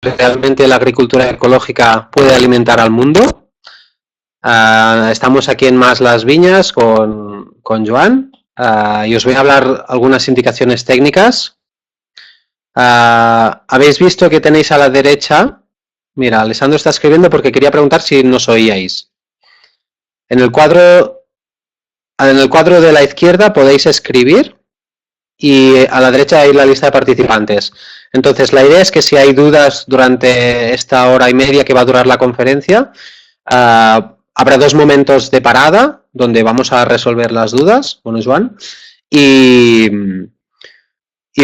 realmente la agricultura ecológica puede alimentar al mundo. Estamos aquí en Mas Las Viñas con Joan y os voy a hablar algunas indicaciones técnicas. Habéis visto que tenéis a la derecha, mira, Alessandro está escribiendo porque quería preguntar si nos oíais. En el cuadro de la izquierda podéis escribir y a la derecha hay la lista de participantes. Entonces, la idea es que si hay dudas durante esta hora y media que va a durar la conferencia, habrá 2 momentos de parada donde vamos a resolver las dudas. Bueno, Joan. Y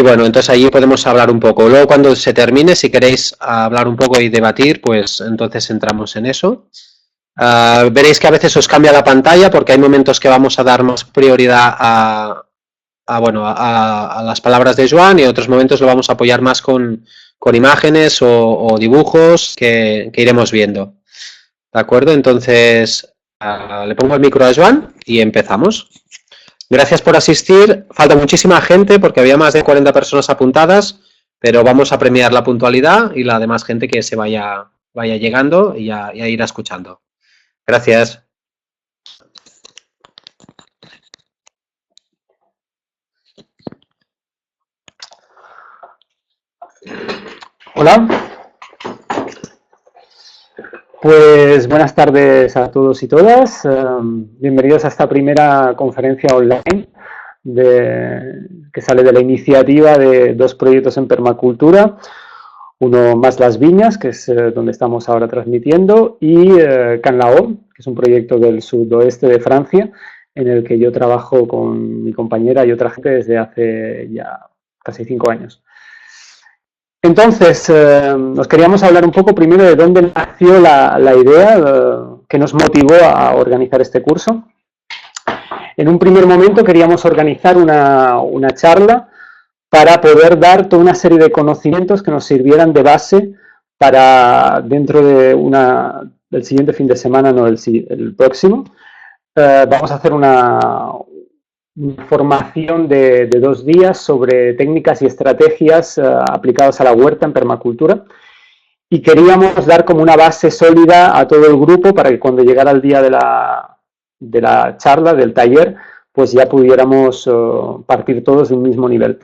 bueno, entonces allí podemos hablar un poco. Luego, cuando se termine, si queréis hablar un poco y debatir, pues entonces entramos en eso. Veréis que a veces os cambia la pantalla porque hay momentos que vamos a dar más prioridad a las palabras de Joan y en otros momentos lo vamos a apoyar más con imágenes o dibujos que iremos viendo. ¿De acuerdo? Entonces, le pongo el micro a Joan y empezamos. Gracias por asistir. Falta muchísima gente porque había más de 40 personas apuntadas, pero vamos a premiar la puntualidad y la demás gente que se vaya llegando y a ir escuchando. Gracias. Hola. Pues buenas tardes a todos y todas. Bienvenidos a esta primera conferencia online que sale de la iniciativa de 2 proyectos en permacultura. Uno Mas Las Viñas, que es donde estamos ahora transmitiendo, y Canlao, que es un proyecto del sudoeste de Francia, en el que yo trabajo con mi compañera y otra gente desde hace ya casi 5 años. Entonces, nos queríamos hablar un poco primero de dónde nació la idea que nos motivó a organizar este curso. En un primer momento queríamos organizar una charla para poder dar toda una serie de conocimientos que nos sirvieran de base para dentro del siguiente fin de semana, no el próximo. Vamos a hacer una formación de 2 días sobre técnicas y estrategias aplicadas a la huerta en permacultura, y queríamos dar como una base sólida a todo el grupo para que cuando llegara el día de la charla, del taller, pues ya pudiéramos partir todos de un mismo nivel.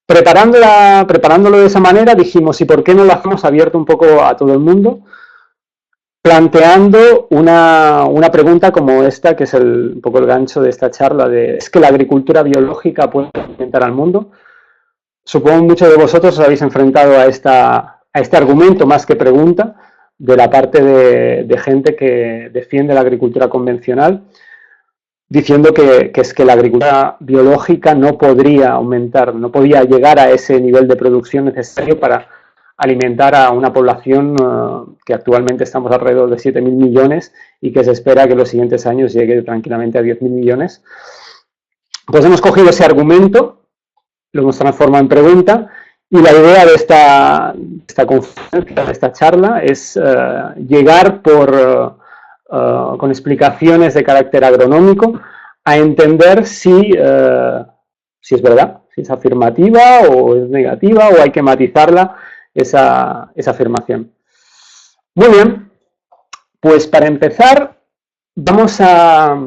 Preparándolo de esa manera, dijimos, ¿y por qué no lo hacemos abierto un poco a todo el mundo? Planteando una pregunta como esta, que es un poco el gancho de esta charla, ¿es que la agricultura biológica puede alimentar al mundo? Supongo que muchos de vosotros os habéis enfrentado a este argumento más que pregunta de la parte de gente que defiende la agricultura convencional, diciendo que es que la agricultura biológica no podría aumentar, no podía llegar a ese nivel de producción necesario para alimentar a una población que actualmente estamos alrededor de 7.000 millones y que se espera que en los siguientes años llegue tranquilamente a 10.000 millones. Pues hemos cogido ese argumento, lo hemos transformado en pregunta, y la idea de esta conferencia, de esta charla, es llegar con explicaciones de carácter agronómico a entender si es verdad, si es afirmativa o es negativa, o hay que matizarla esa afirmación. Muy bien, pues para empezar vamos a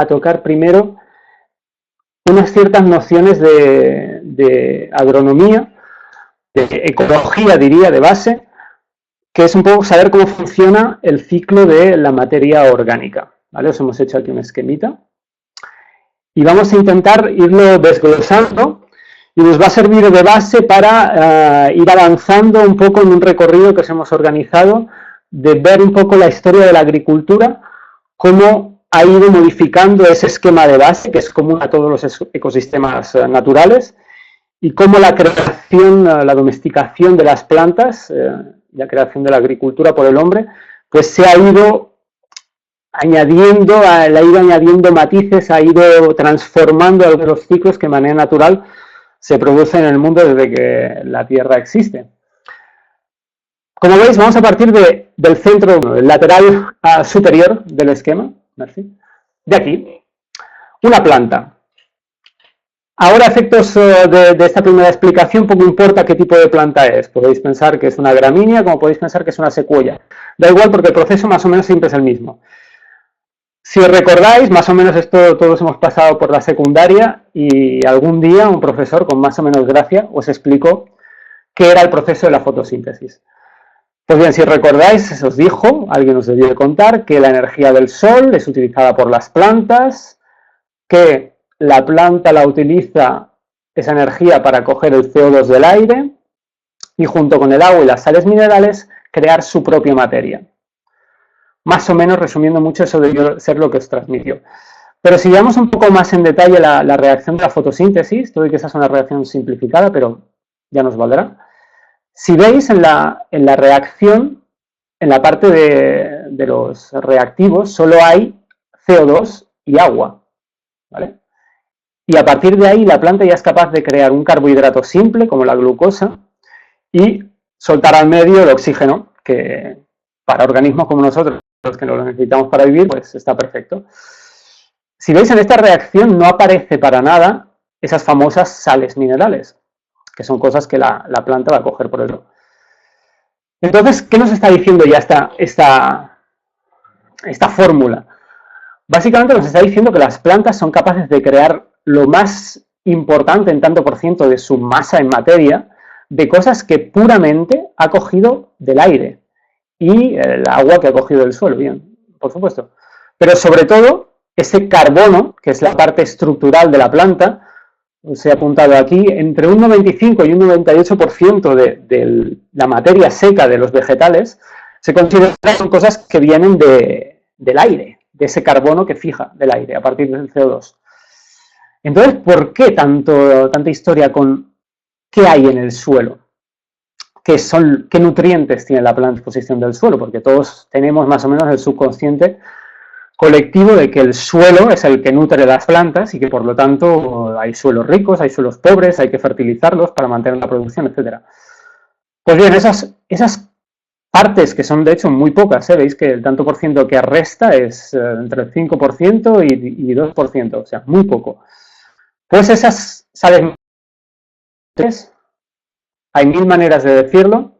tocar primero unas ciertas nociones de agronomía, de ecología, diría, de base, que es un poco saber cómo funciona el ciclo de la materia orgánica. ¿Vale? Os hemos hecho aquí un esquemita y vamos a intentar irlo desglosando, y nos va a servir de base para ir avanzando un poco en un recorrido que os hemos organizado, de ver un poco la historia de la agricultura, cómo ha ido modificando ese esquema de base que es común a todos los ecosistemas naturales, y cómo la creación, la domesticación de las plantas, la creación de la agricultura por el hombre, pues se ha ido añadiendo, matices, ha ido transformando algunos de los ciclos que de manera natural se producen en el mundo desde que la Tierra existe. Como veis, vamos a partir del centro, del lateral superior del esquema, de aquí, una planta. Ahora, efectos de esta primera explicación, poco importa qué tipo de planta es. Podéis pensar que es una gramínea, como podéis pensar que es una secuoya. Da igual porque el proceso más o menos siempre es el mismo. Si os recordáis, más o menos esto todos hemos pasado por la secundaria y algún día un profesor con más o menos gracia os explicó qué era el proceso de la fotosíntesis. Pues bien, si recordáis, os dijo, alguien os debió de contar, que la energía del sol es utilizada por las plantas, que la planta la utiliza esa energía para coger el CO2 del aire y junto con el agua y las sales minerales crear su propia materia. Más o menos, resumiendo mucho, eso debió ser lo que os transmitió. Pero si veamos un poco más en detalle la reacción de la fotosíntesis, todo y que esa es una reacción simplificada, pero ya nos valdrá. Si veis en la reacción, en la parte de los reactivos, solo hay CO2 y agua, ¿vale? Y a partir de ahí la planta ya es capaz de crear un carbohidrato simple, como la glucosa, y soltar al medio el oxígeno, que para organismos como nosotros, los que no lo necesitamos para vivir, pues está perfecto. Si veis en esta reacción no aparece para nada esas famosas sales minerales, que son cosas que la planta va a coger por el suelo. Entonces, ¿qué nos está diciendo ya esta fórmula? Básicamente nos está diciendo que las plantas son capaces de crear lo más importante en tanto por ciento de su masa en materia de cosas que puramente ha cogido del aire y el agua que ha cogido del suelo, bien, por supuesto. Pero sobre todo, ese carbono, que es la parte estructural de la planta, os he apuntado aquí, entre un 95 y un 98% de la materia seca de los vegetales se consideran cosas que vienen del aire, de ese carbono que fija del aire a partir del CO2. Entonces, ¿por qué tanta historia con qué hay en el suelo? ¿Qué nutrientes tiene la planta a disposición del suelo? Porque todos tenemos más o menos el subconsciente colectivo de que el suelo es el que nutre las plantas y que por lo tanto hay suelos ricos, hay suelos pobres, hay que fertilizarlos para mantener la producción, etc. Pues bien, esas partes, que son de hecho muy pocas, veis que el tanto por ciento que resta es entre el 5% y 2%, o sea, muy poco. Pues esas sales, hay mil maneras de decirlo,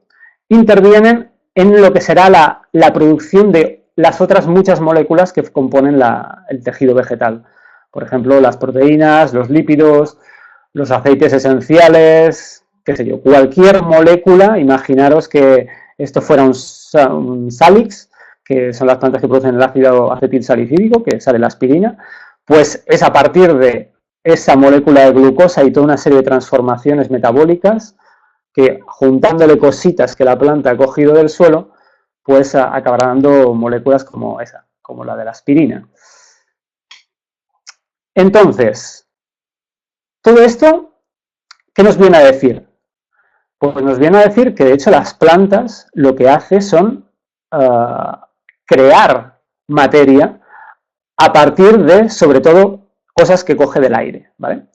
intervienen en lo que será la producción de las otras muchas moléculas que componen el tejido vegetal. Por ejemplo, las proteínas, los lípidos, los aceites esenciales, qué sé yo, cualquier molécula, imaginaros que esto fuera un salix, que son las plantas que producen el ácido acetilsalicílico, que sale la aspirina, pues es a partir de esa molécula de glucosa y toda una serie de transformaciones metabólicas que, juntándole cositas que la planta ha cogido del suelo, pues acabará dando moléculas como esa, como la de la aspirina. Entonces, todo esto, ¿qué nos viene a decir? Pues nos viene a decir que de hecho las plantas lo que hacen son crear materia a partir de, sobre todo, cosas que coge del aire, ¿vale?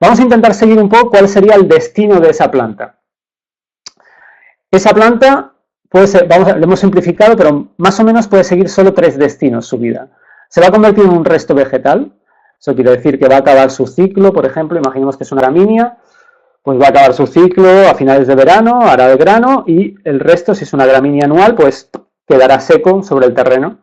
Vamos a intentar seguir un poco cuál sería el destino de esa planta. Esa planta puede ser, lo hemos simplificado, pero más o menos puede seguir solo 3 destinos su vida. Se va a convertir en un resto vegetal, eso quiere decir que va a acabar su ciclo, por ejemplo, imaginemos que es una gramínea, pues va a acabar su ciclo a finales de verano, hará el grano, y el resto, si es una gramínea anual, pues quedará seco sobre el terreno.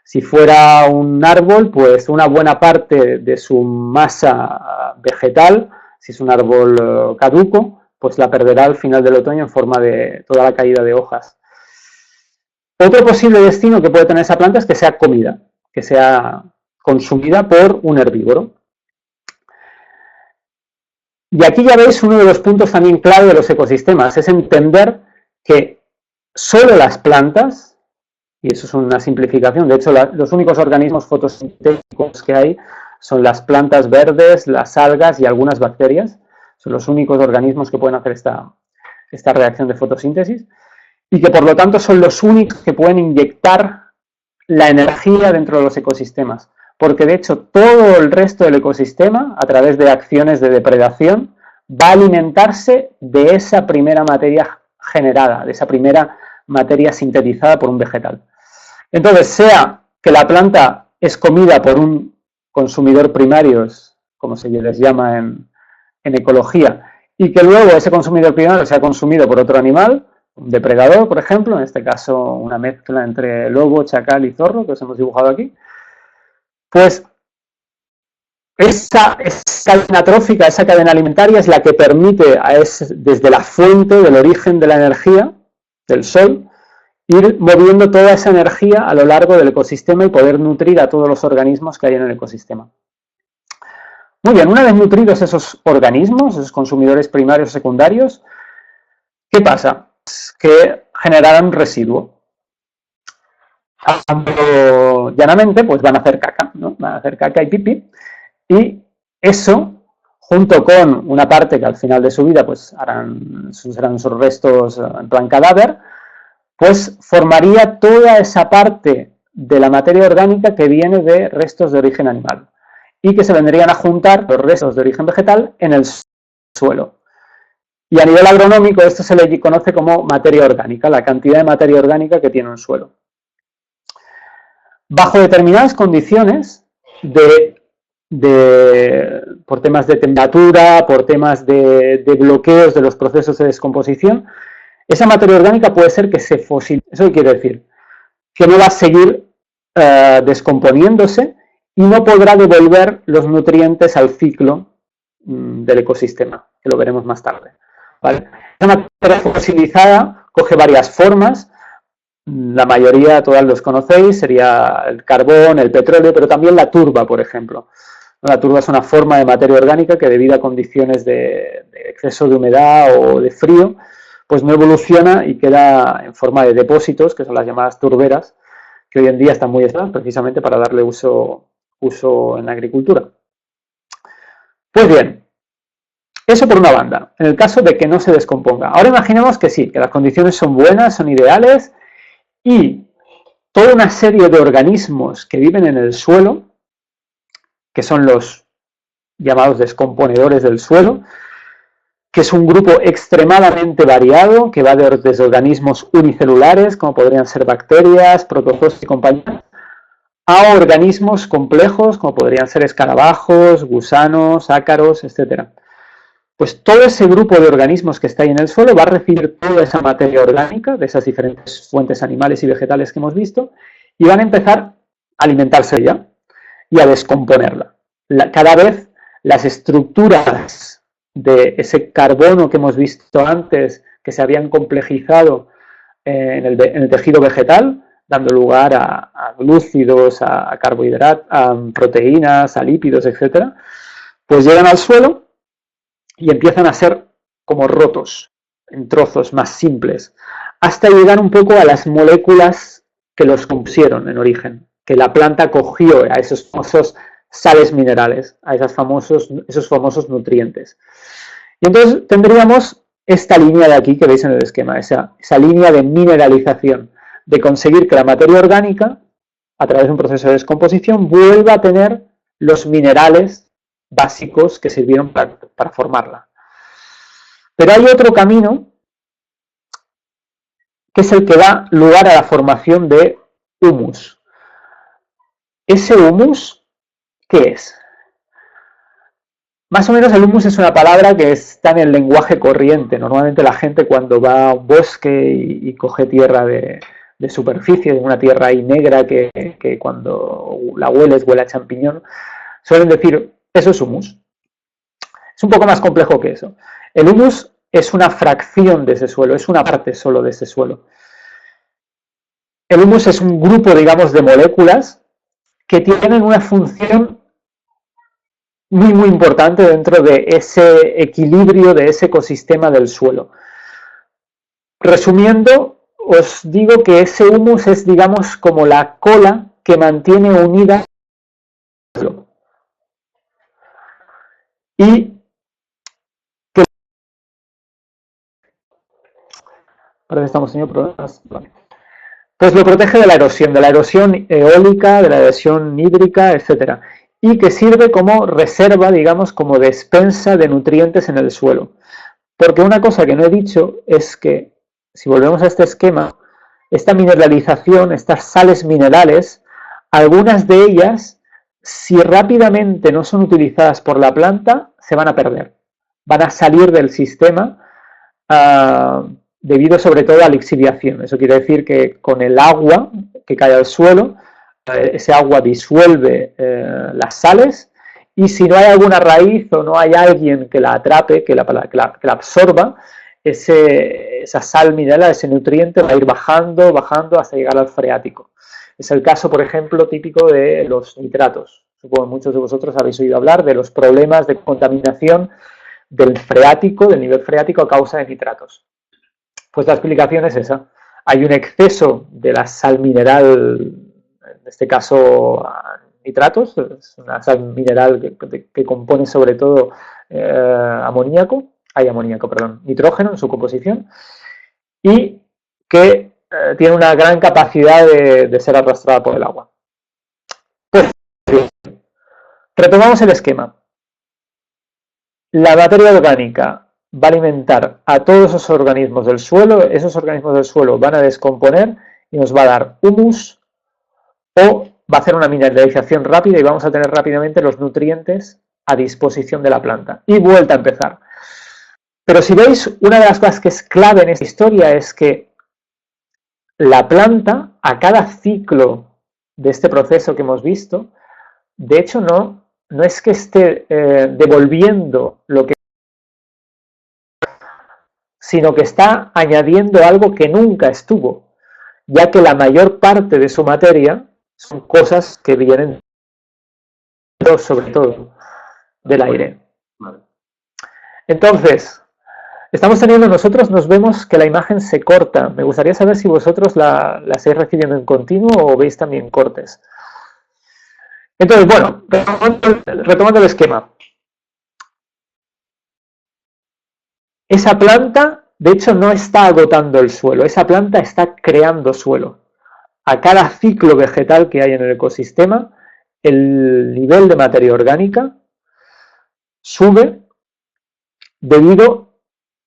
Si fuera un árbol, pues una buena parte de su masa vegetal, si es un árbol caduco, pues la perderá al final del otoño en forma de toda la caída de hojas. Otro posible destino que puede tener esa planta es que sea comida, que sea consumida por un herbívoro. Y aquí ya veis uno de los puntos también clave de los ecosistemas, es entender que solo las plantas, y eso es una simplificación, de hecho los únicos organismos fotosintéticos que hay son las plantas verdes, las algas y algunas bacterias, son los únicos organismos que pueden hacer esta reacción de fotosíntesis, y que por lo tanto son los únicos que pueden inyectar la energía dentro de los ecosistemas, porque de hecho todo el resto del ecosistema, a través de acciones de depredación, va a alimentarse de esa primera materia generada, de esa primera materia sintetizada por un vegetal. Entonces, sea que la planta es comida por un consumidor primario, como se les llama en en ecología y que luego ese consumidor primario sea consumido por otro animal, un depredador, por ejemplo, en este caso una mezcla entre lobo, chacal y zorro, que os hemos dibujado aquí, pues esa cadena trófica, esa cadena alimentaria es la que permite desde la fuente del origen de la energía, del sol, ir moviendo toda esa energía a lo largo del ecosistema y poder nutrir a todos los organismos que hay en el ecosistema. Muy bien, una vez nutridos esos organismos, esos consumidores primarios y secundarios, ¿qué pasa? Que generarán residuo. Hablando llanamente, pues van a hacer caca, ¿no? Van a hacer caca y pipí, y eso, junto con una parte que al final de su vida pues serán sus restos en plan cadáver, pues formaría toda esa parte de la materia orgánica que viene de restos de origen animal y que se vendrían a juntar los restos de origen vegetal en el suelo. Y a nivel agronómico esto se le conoce como materia orgánica, la cantidad de materia orgánica que tiene un suelo. Bajo determinadas condiciones, por temas de temperatura, por temas de bloqueos de los procesos de descomposición, esa materia orgánica puede ser que se fosilice. ¿Eso qué quiere decir? Que no va a seguir descomponiéndose y no podrá devolver los nutrientes al ciclo del ecosistema, que lo veremos más tarde, ¿vale? Esa materia fosilizada coge varias formas, la mayoría, todas los conocéis, sería el carbón, el petróleo, pero también la turba, por ejemplo. La turba es una forma de materia orgánica que debido a condiciones de exceso de humedad o de frío, pues no evoluciona y queda en forma de depósitos, que son las llamadas turberas, que hoy en día están muy estudiadas precisamente para darle uso en la agricultura. Pues bien, eso por una banda, en el caso de que no se descomponga. Ahora imaginemos que sí, que las condiciones son buenas, son ideales, y toda una serie de organismos que viven en el suelo, que son los llamados descomponedores del suelo, que es un grupo extremadamente variado, que va desde organismos unicelulares, como podrían ser bacterias, protozoos y compañía, a organismos complejos, como podrían ser escarabajos, gusanos, ácaros, etc. Pues todo ese grupo de organismos que está ahí en el suelo va a recibir toda esa materia orgánica de esas diferentes fuentes animales y vegetales que hemos visto y van a empezar a alimentarse de ella y a descomponerla. Cada vez las estructuras de ese carbono que hemos visto antes, que se habían complejizado en el tejido vegetal, dando lugar a glúcidos, a carbohidratos, a proteínas, a lípidos, etc., pues llegan al suelo y empiezan a ser como rotos en trozos más simples, hasta llegar un poco a las moléculas que los compusieron en origen, que la planta cogió a esos famosos sales minerales, a esos famosos nutrientes. Y entonces tendríamos esta línea de aquí que veis en el esquema, esa línea de mineralización, de conseguir que la materia orgánica, a través de un proceso de descomposición, vuelva a tener los minerales básicos que sirvieron para formarla. Pero hay otro camino, que es el que da lugar a la formación de humus. ¿Ese humus qué es? Más o menos el humus es una palabra que está en el lenguaje corriente. Normalmente la gente cuando va a un bosque y coge tierra de superficie, de una tierra ahí negra que cuando la hueles huele a champiñón, suelen decir, eso es humus. Es un poco más complejo que eso. El humus es una fracción de ese suelo, es una parte solo de ese suelo. El humus es un grupo, digamos, de moléculas que tienen una función muy, muy importante dentro de ese equilibrio, de ese ecosistema del suelo. Resumiendo, os digo que ese humus es, digamos, como la cola que mantiene unida el suelo. Y que... Ahora estamos teniendo problemas. Pues lo protege de la erosión eólica, de la erosión hídrica, etc. Y que sirve como reserva, digamos, como despensa de nutrientes en el suelo. Porque una cosa que no he dicho es que, si volvemos a este esquema, esta mineralización, estas sales minerales, algunas de ellas, si rápidamente no son utilizadas por la planta, se van a perder. van a salir del sistema debido sobre todo a lixiviación. Eso quiere decir que con el agua que cae al suelo, ese agua disuelve las sales, y si no hay alguna raíz o no hay alguien que la atrape, que la absorba, esa sal mineral, ese nutriente va a ir bajando, bajando hasta llegar al freático. Es el caso, por ejemplo, típico de los nitratos. Supongo que muchos de vosotros habéis oído hablar de los problemas de contaminación del freático, del nivel freático a causa de nitratos. Pues la explicación es esa. Hay un exceso de la sal mineral, en este caso nitratos, es una sal mineral que compone sobre todo nitrógeno en su composición, y que tiene una gran capacidad de ser arrastrada por el agua. Pues bien, retomamos el esquema. La materia orgánica va a alimentar a todos esos organismos del suelo, esos organismos del suelo van a descomponer y nos va a dar humus, o va a hacer una mineralización rápida y vamos a tener rápidamente los nutrientes a disposición de la planta. Y vuelta a empezar. Pero si veis, una de las cosas que es clave en esta historia es que la planta, a cada ciclo de este proceso que hemos visto, de hecho no es que esté devolviendo lo que, sino que está añadiendo algo que nunca estuvo, ya que la mayor parte de su materia son cosas que vienen sobre todo del aire. Entonces, nosotros nos vemos que la imagen se corta. Me gustaría saber si vosotros la estáis recibiendo en continuo o veis también cortes. Entonces, bueno, retomando el esquema. Esa planta, de hecho, no está agotando el suelo. Esa planta está creando suelo. A cada ciclo vegetal que hay en el ecosistema, el nivel de materia orgánica sube debido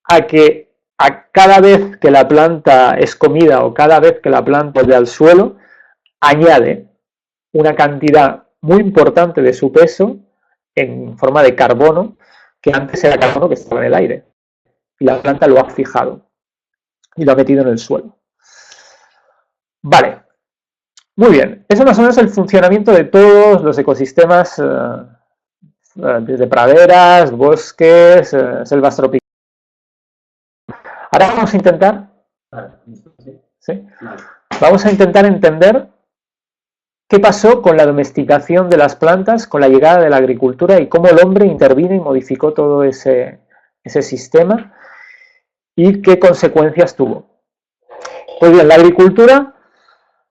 a que a cada vez que la planta es comida o cada vez que la planta vuelve al suelo, añade una cantidad muy importante de su peso en forma de carbono, que antes era carbono que estaba en el aire. Y la planta lo ha fijado y lo ha metido en el suelo. Vale. Muy bien. Eso más o menos es el funcionamiento de todos los ecosistemas, desde praderas, bosques, selvas tropicales. Ahora vamos a intentar... ¿Sí? Vamos a intentar entender qué pasó con la domesticación de las plantas, con la llegada de la agricultura y cómo el hombre intervino y modificó todo ese sistema y qué consecuencias tuvo. Pues bien, la agricultura,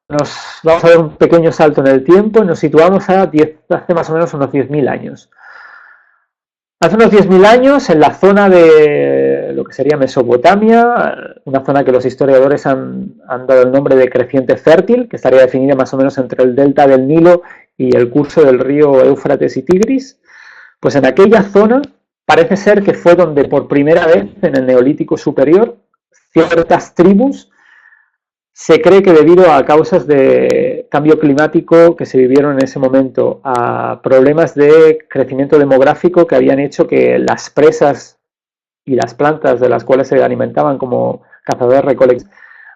vamos a ver un pequeño salto en el tiempo y nos situamos hace más o menos unos 10.000 años. Hace unos 10.000 años, en la zona de lo que sería Mesopotamia, una zona que los historiadores han dado el nombre de creciente fértil, que estaría definida más o menos entre el delta del Nilo y el curso del río Éufrates y Tigris, pues en aquella zona parece ser que fue donde por primera vez en el Neolítico superior ciertas tribus, se cree que debido a causas de cambio climático que se vivieron en ese momento, a problemas de crecimiento demográfico que habían hecho que las presas y las plantas de las cuales se alimentaban como cazadores-recolectores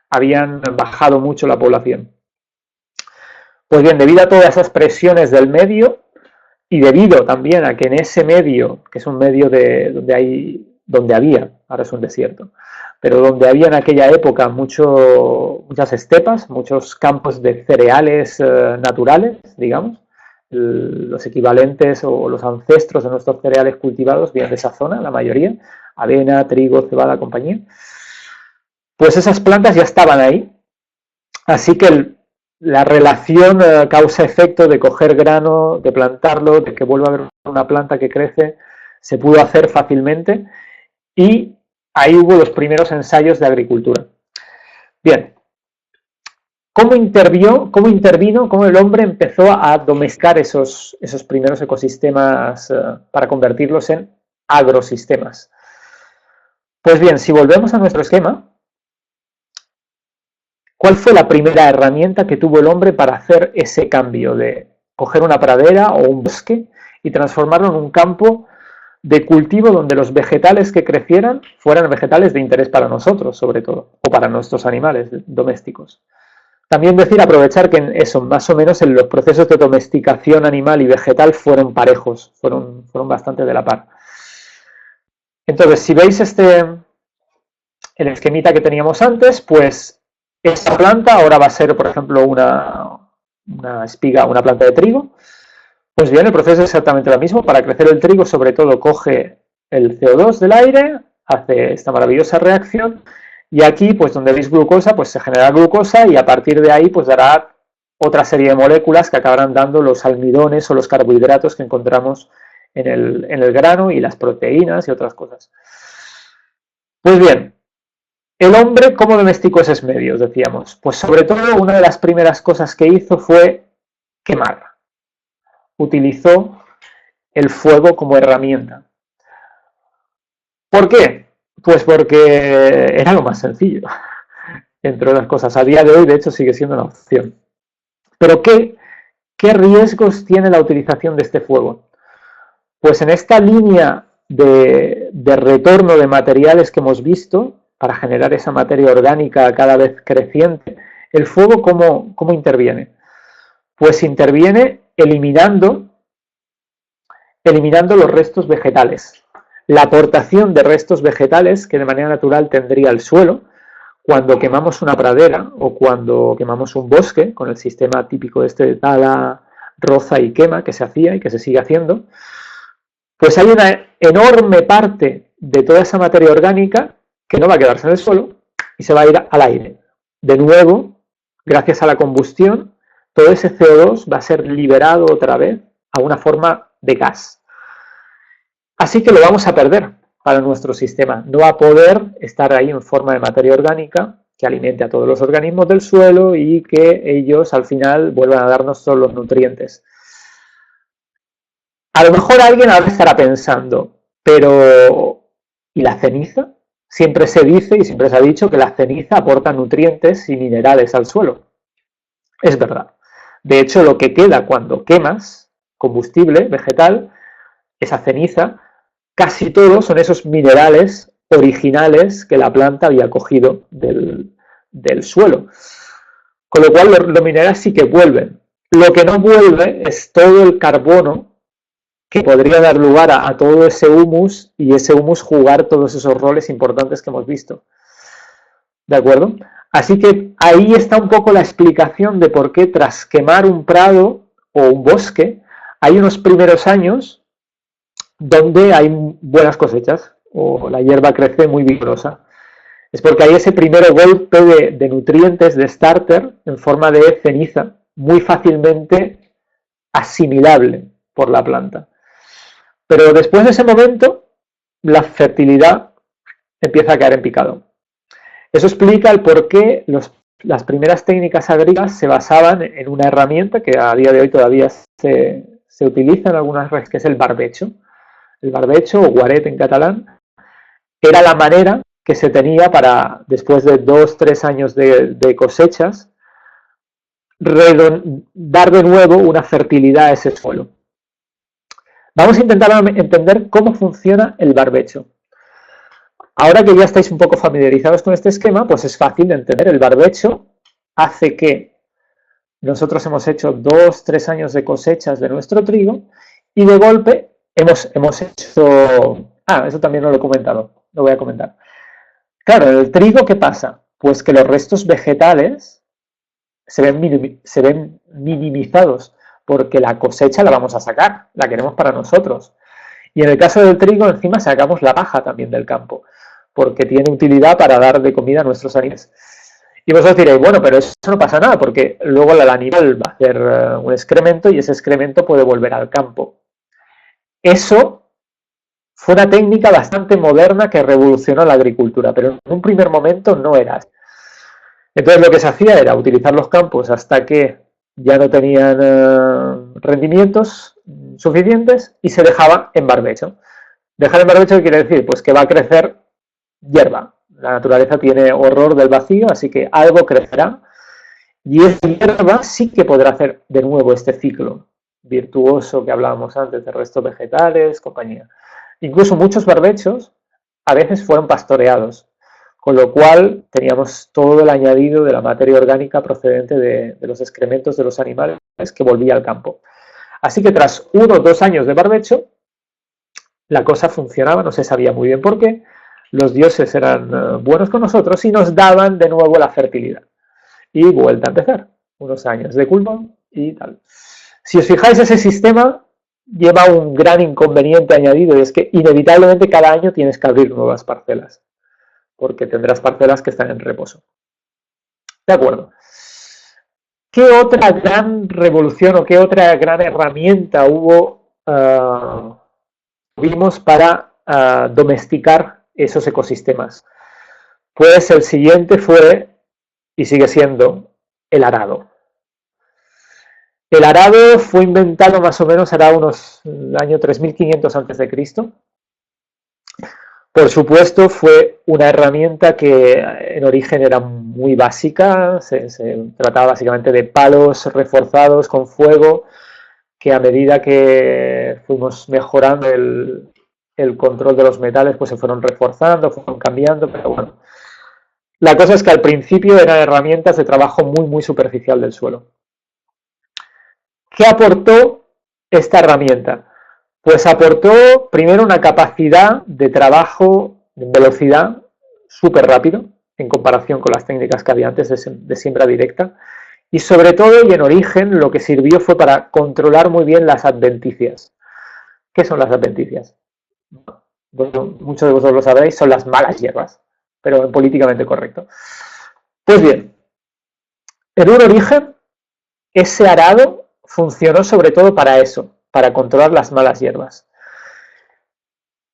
habían bajado mucho la población. Pues bien, debido a todas esas presiones del medio y debido también a que en ese medio, que es un medio donde había, ahora es un desierto, pero donde había en aquella época muchas estepas, muchos campos de cereales naturales, digamos, los equivalentes o los ancestros de nuestros cereales cultivados vienen de esa zona, la mayoría, avena, trigo, cebada, compañía. Pues esas plantas ya estaban ahí, así que la relación causa-efecto de coger grano, de plantarlo, de que vuelva a haber una planta que crece, se pudo hacer fácilmente y ahí hubo los primeros ensayos de agricultura. Bien, ¿cómo intervino, cómo el hombre empezó a domesticar esos primeros ecosistemas para convertirlos en agrosistemas? Pues bien, si volvemos a nuestro esquema, ¿cuál fue la primera herramienta que tuvo el hombre para hacer ese cambio de coger una pradera o un bosque y transformarlo en un campo de cultivo donde los vegetales que crecieran fueran vegetales de interés para nosotros, sobre todo, o para nuestros animales domésticos. También decir, aprovechar que en eso, más o menos en los procesos de domesticación animal y vegetal fueron parejos, fueron bastante de la par. Entonces, si veis el esquemita que teníamos antes, pues esta planta ahora va a ser, por ejemplo, una espiga, una planta de trigo. Pues bien, el proceso es exactamente lo mismo. Para crecer el trigo, sobre todo, coge el CO2 del aire, hace esta maravillosa reacción, y aquí, pues donde veis glucosa, pues se genera glucosa y a partir de ahí, pues dará otra serie de moléculas que acabarán dando los almidones o los carbohidratos que encontramos en el grano y las proteínas y otras cosas. Pues bien, el hombre, ¿cómo domesticó esos medios? Decíamos. Pues sobre todo, una de las primeras cosas que hizo fue quemar. Utilizó el fuego como herramienta. ¿Por qué? Pues porque era lo más sencillo, entre otras cosas. A día de hoy, de hecho, sigue siendo una opción. Pero ¿qué riesgos tiene la utilización de este fuego? Pues en esta línea de retorno de materiales que hemos visto, para generar esa materia orgánica cada vez creciente, ¿el fuego cómo interviene? Pues interviene eliminando los restos vegetales. La aportación de restos vegetales que de manera natural tendría el suelo cuando quemamos una pradera o cuando quemamos un bosque, con el sistema típico de tala, roza y quema que se hacía y que se sigue haciendo, pues hay una enorme parte de toda esa materia orgánica que no va a quedarse en el suelo y se va a ir al aire. De nuevo, gracias a la combustión, todo ese CO2 va a ser liberado otra vez a una forma de gas. Así que lo vamos a perder para nuestro sistema. No va a poder estar ahí en forma de materia orgánica que alimente a todos los organismos del suelo y que ellos al final vuelvan a darnos todos los nutrientes. A lo mejor alguien ahora estará pensando, pero ¿y la ceniza? Siempre se dice y siempre se ha dicho que la ceniza aporta nutrientes y minerales al suelo. Es verdad. De hecho, lo que queda cuando quemas combustible vegetal, esa ceniza, casi todos son esos minerales originales que la planta había cogido del suelo. Con lo cual los minerales sí que vuelven. Lo que no vuelve es todo el carbono que podría dar lugar a todo ese humus y ese humus jugar todos esos roles importantes que hemos visto. ¿De acuerdo? Así que ahí está un poco la explicación de por qué tras quemar un prado o un bosque hay unos primeros años donde hay buenas cosechas o la hierba crece muy vigorosa. Es porque hay ese primer golpe de nutrientes de starter en forma de ceniza muy fácilmente asimilable por la planta. Pero después de ese momento, la fertilidad empieza a caer en picado. Eso explica el por qué las primeras técnicas agrícolas se basaban en una herramienta que a día de hoy todavía se utiliza en algunas redes, que es el barbecho. El barbecho, o guaret en catalán, era la manera que se tenía para, después de 2-3 años de cosechas, dar de nuevo una fertilidad a ese suelo. Vamos a intentar entender cómo funciona el barbecho. Ahora que ya estáis un poco familiarizados con este esquema, pues es fácil de entender. El barbecho hace que nosotros hemos hecho 2-3 años de cosechas de nuestro trigo y de golpe hemos hecho... eso también no lo he comentado, lo voy a comentar. Claro, en el trigo, ¿qué pasa? Pues que los restos vegetales se ven minimizados porque la cosecha la vamos a sacar, la queremos para nosotros. Y en el caso del trigo, encima sacamos la paja también del campo, porque tiene utilidad para dar de comida a nuestros animales. Y vosotros diréis, bueno, pero eso no pasa nada, porque luego el animal va a hacer un excremento y ese excremento puede volver al campo. Eso fue una técnica bastante moderna que revolucionó la agricultura, pero en un primer momento no era así. Entonces lo que se hacía era utilizar los campos hasta que ya no tenían rendimientos suficientes y se dejaba en barbecho. Dejar en barbecho, ¿qué quiere decir? Pues que va a crecer hierba. La naturaleza tiene horror del vacío, así que algo crecerá y esa hierba sí que podrá hacer de nuevo este ciclo virtuoso que hablábamos antes de restos vegetales, compañía. Incluso muchos barbechos a veces fueron pastoreados, con lo cual teníamos todo el añadido de la materia orgánica procedente de los excrementos de los animales que volvía al campo. Así que tras 1 o 2 años de barbecho, la cosa funcionaba, no se sabía muy bien por qué, los dioses eran buenos con nosotros y nos daban de nuevo la fertilidad. Y vuelta a empezar, unos años de culmón y tal. Si os fijáis, ese sistema lleva un gran inconveniente añadido, y es que inevitablemente cada año tienes que abrir nuevas parcelas, porque tendrás parcelas que están en reposo. De acuerdo. ¿Qué otra gran revolución o qué otra gran herramienta tuvimos para domesticar esos ecosistemas? Pues el siguiente fue, y sigue siendo, el arado. El arado fue inventado más o menos hará unos año 3500 a.C. Por supuesto, fue una herramienta que en origen era muy básica, se trataba básicamente de palos reforzados con fuego, que a medida que fuimos mejorando el control de los metales, pues se fueron reforzando, fueron cambiando, pero bueno. La cosa es que al principio eran herramientas de trabajo muy, muy superficial del suelo. ¿Qué aportó esta herramienta? Pues aportó primero una capacidad de trabajo en velocidad súper rápido en comparación con las técnicas que había antes de siembra directa, y sobre todo y en origen lo que sirvió fue para controlar muy bien las adventicias. ¿Qué son las adventicias? Bueno, muchos de vosotros lo sabréis, son las malas hierbas, pero políticamente correcto. Pues bien, en un origen ese arado funcionó sobre todo para eso, para controlar las malas hierbas.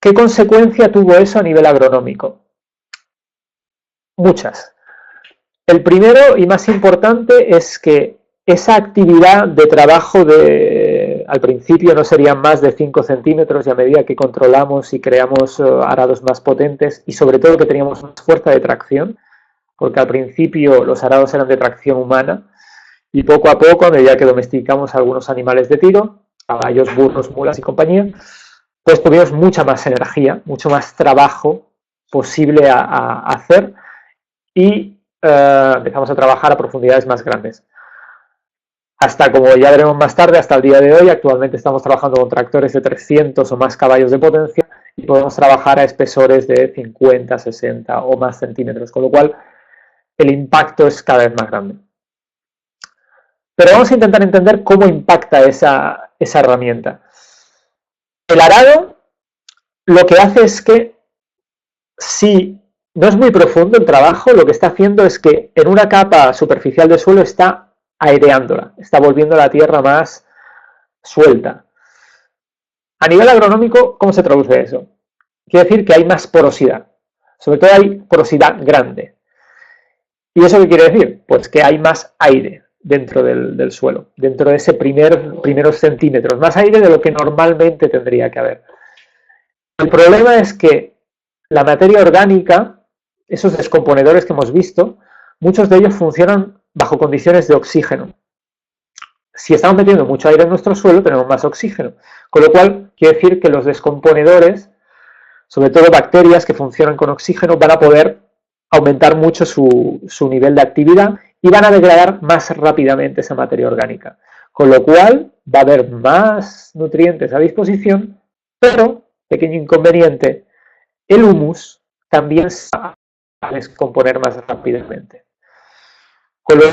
¿Qué consecuencia tuvo eso a nivel agronómico? Muchas. El primero y más importante es que esa actividad de trabajo al principio no serían más de 5 centímetros, y a medida que controlamos y creamos arados más potentes y sobre todo que teníamos más fuerza de tracción, porque al principio los arados eran de tracción humana, y poco a poco, a medida que domesticamos algunos animales de tiro, caballos, burros, mulas y compañía, pues tuvimos mucha más energía, mucho más trabajo posible a hacer, y empezamos a trabajar a profundidades más grandes. Hasta, como ya veremos más tarde, hasta el día de hoy, actualmente estamos trabajando con tractores de 300 o más caballos de potencia y podemos trabajar a espesores de 50, 60 o más centímetros, con lo cual el impacto es cada vez más grande. Pero vamos a intentar entender cómo impacta esa herramienta. El arado lo que hace es que, si no es muy profundo el trabajo, lo que está haciendo es que en una capa superficial del suelo está aireándola, está volviendo la tierra más suelta. A nivel agronómico, ¿cómo se traduce eso? Quiere decir que hay más porosidad, sobre todo hay porosidad grande. ¿Y eso qué quiere decir? Pues que hay más aire dentro del suelo, dentro de ese primeros centímetros, más aire de lo que normalmente tendría que haber. El problema es que la materia orgánica, esos descomponedores que hemos visto, muchos de ellos funcionan bajo condiciones de oxígeno. Si estamos metiendo mucho aire en nuestro suelo, tenemos más oxígeno, con lo cual quiere decir que los descomponedores, sobre todo bacterias que funcionan con oxígeno, van a poder aumentar mucho su nivel de actividad y van a degradar más rápidamente esa materia orgánica, con lo cual va a haber más nutrientes a disposición, pero, pequeño inconveniente, el humus también se va a descomponer más rápidamente. Con lo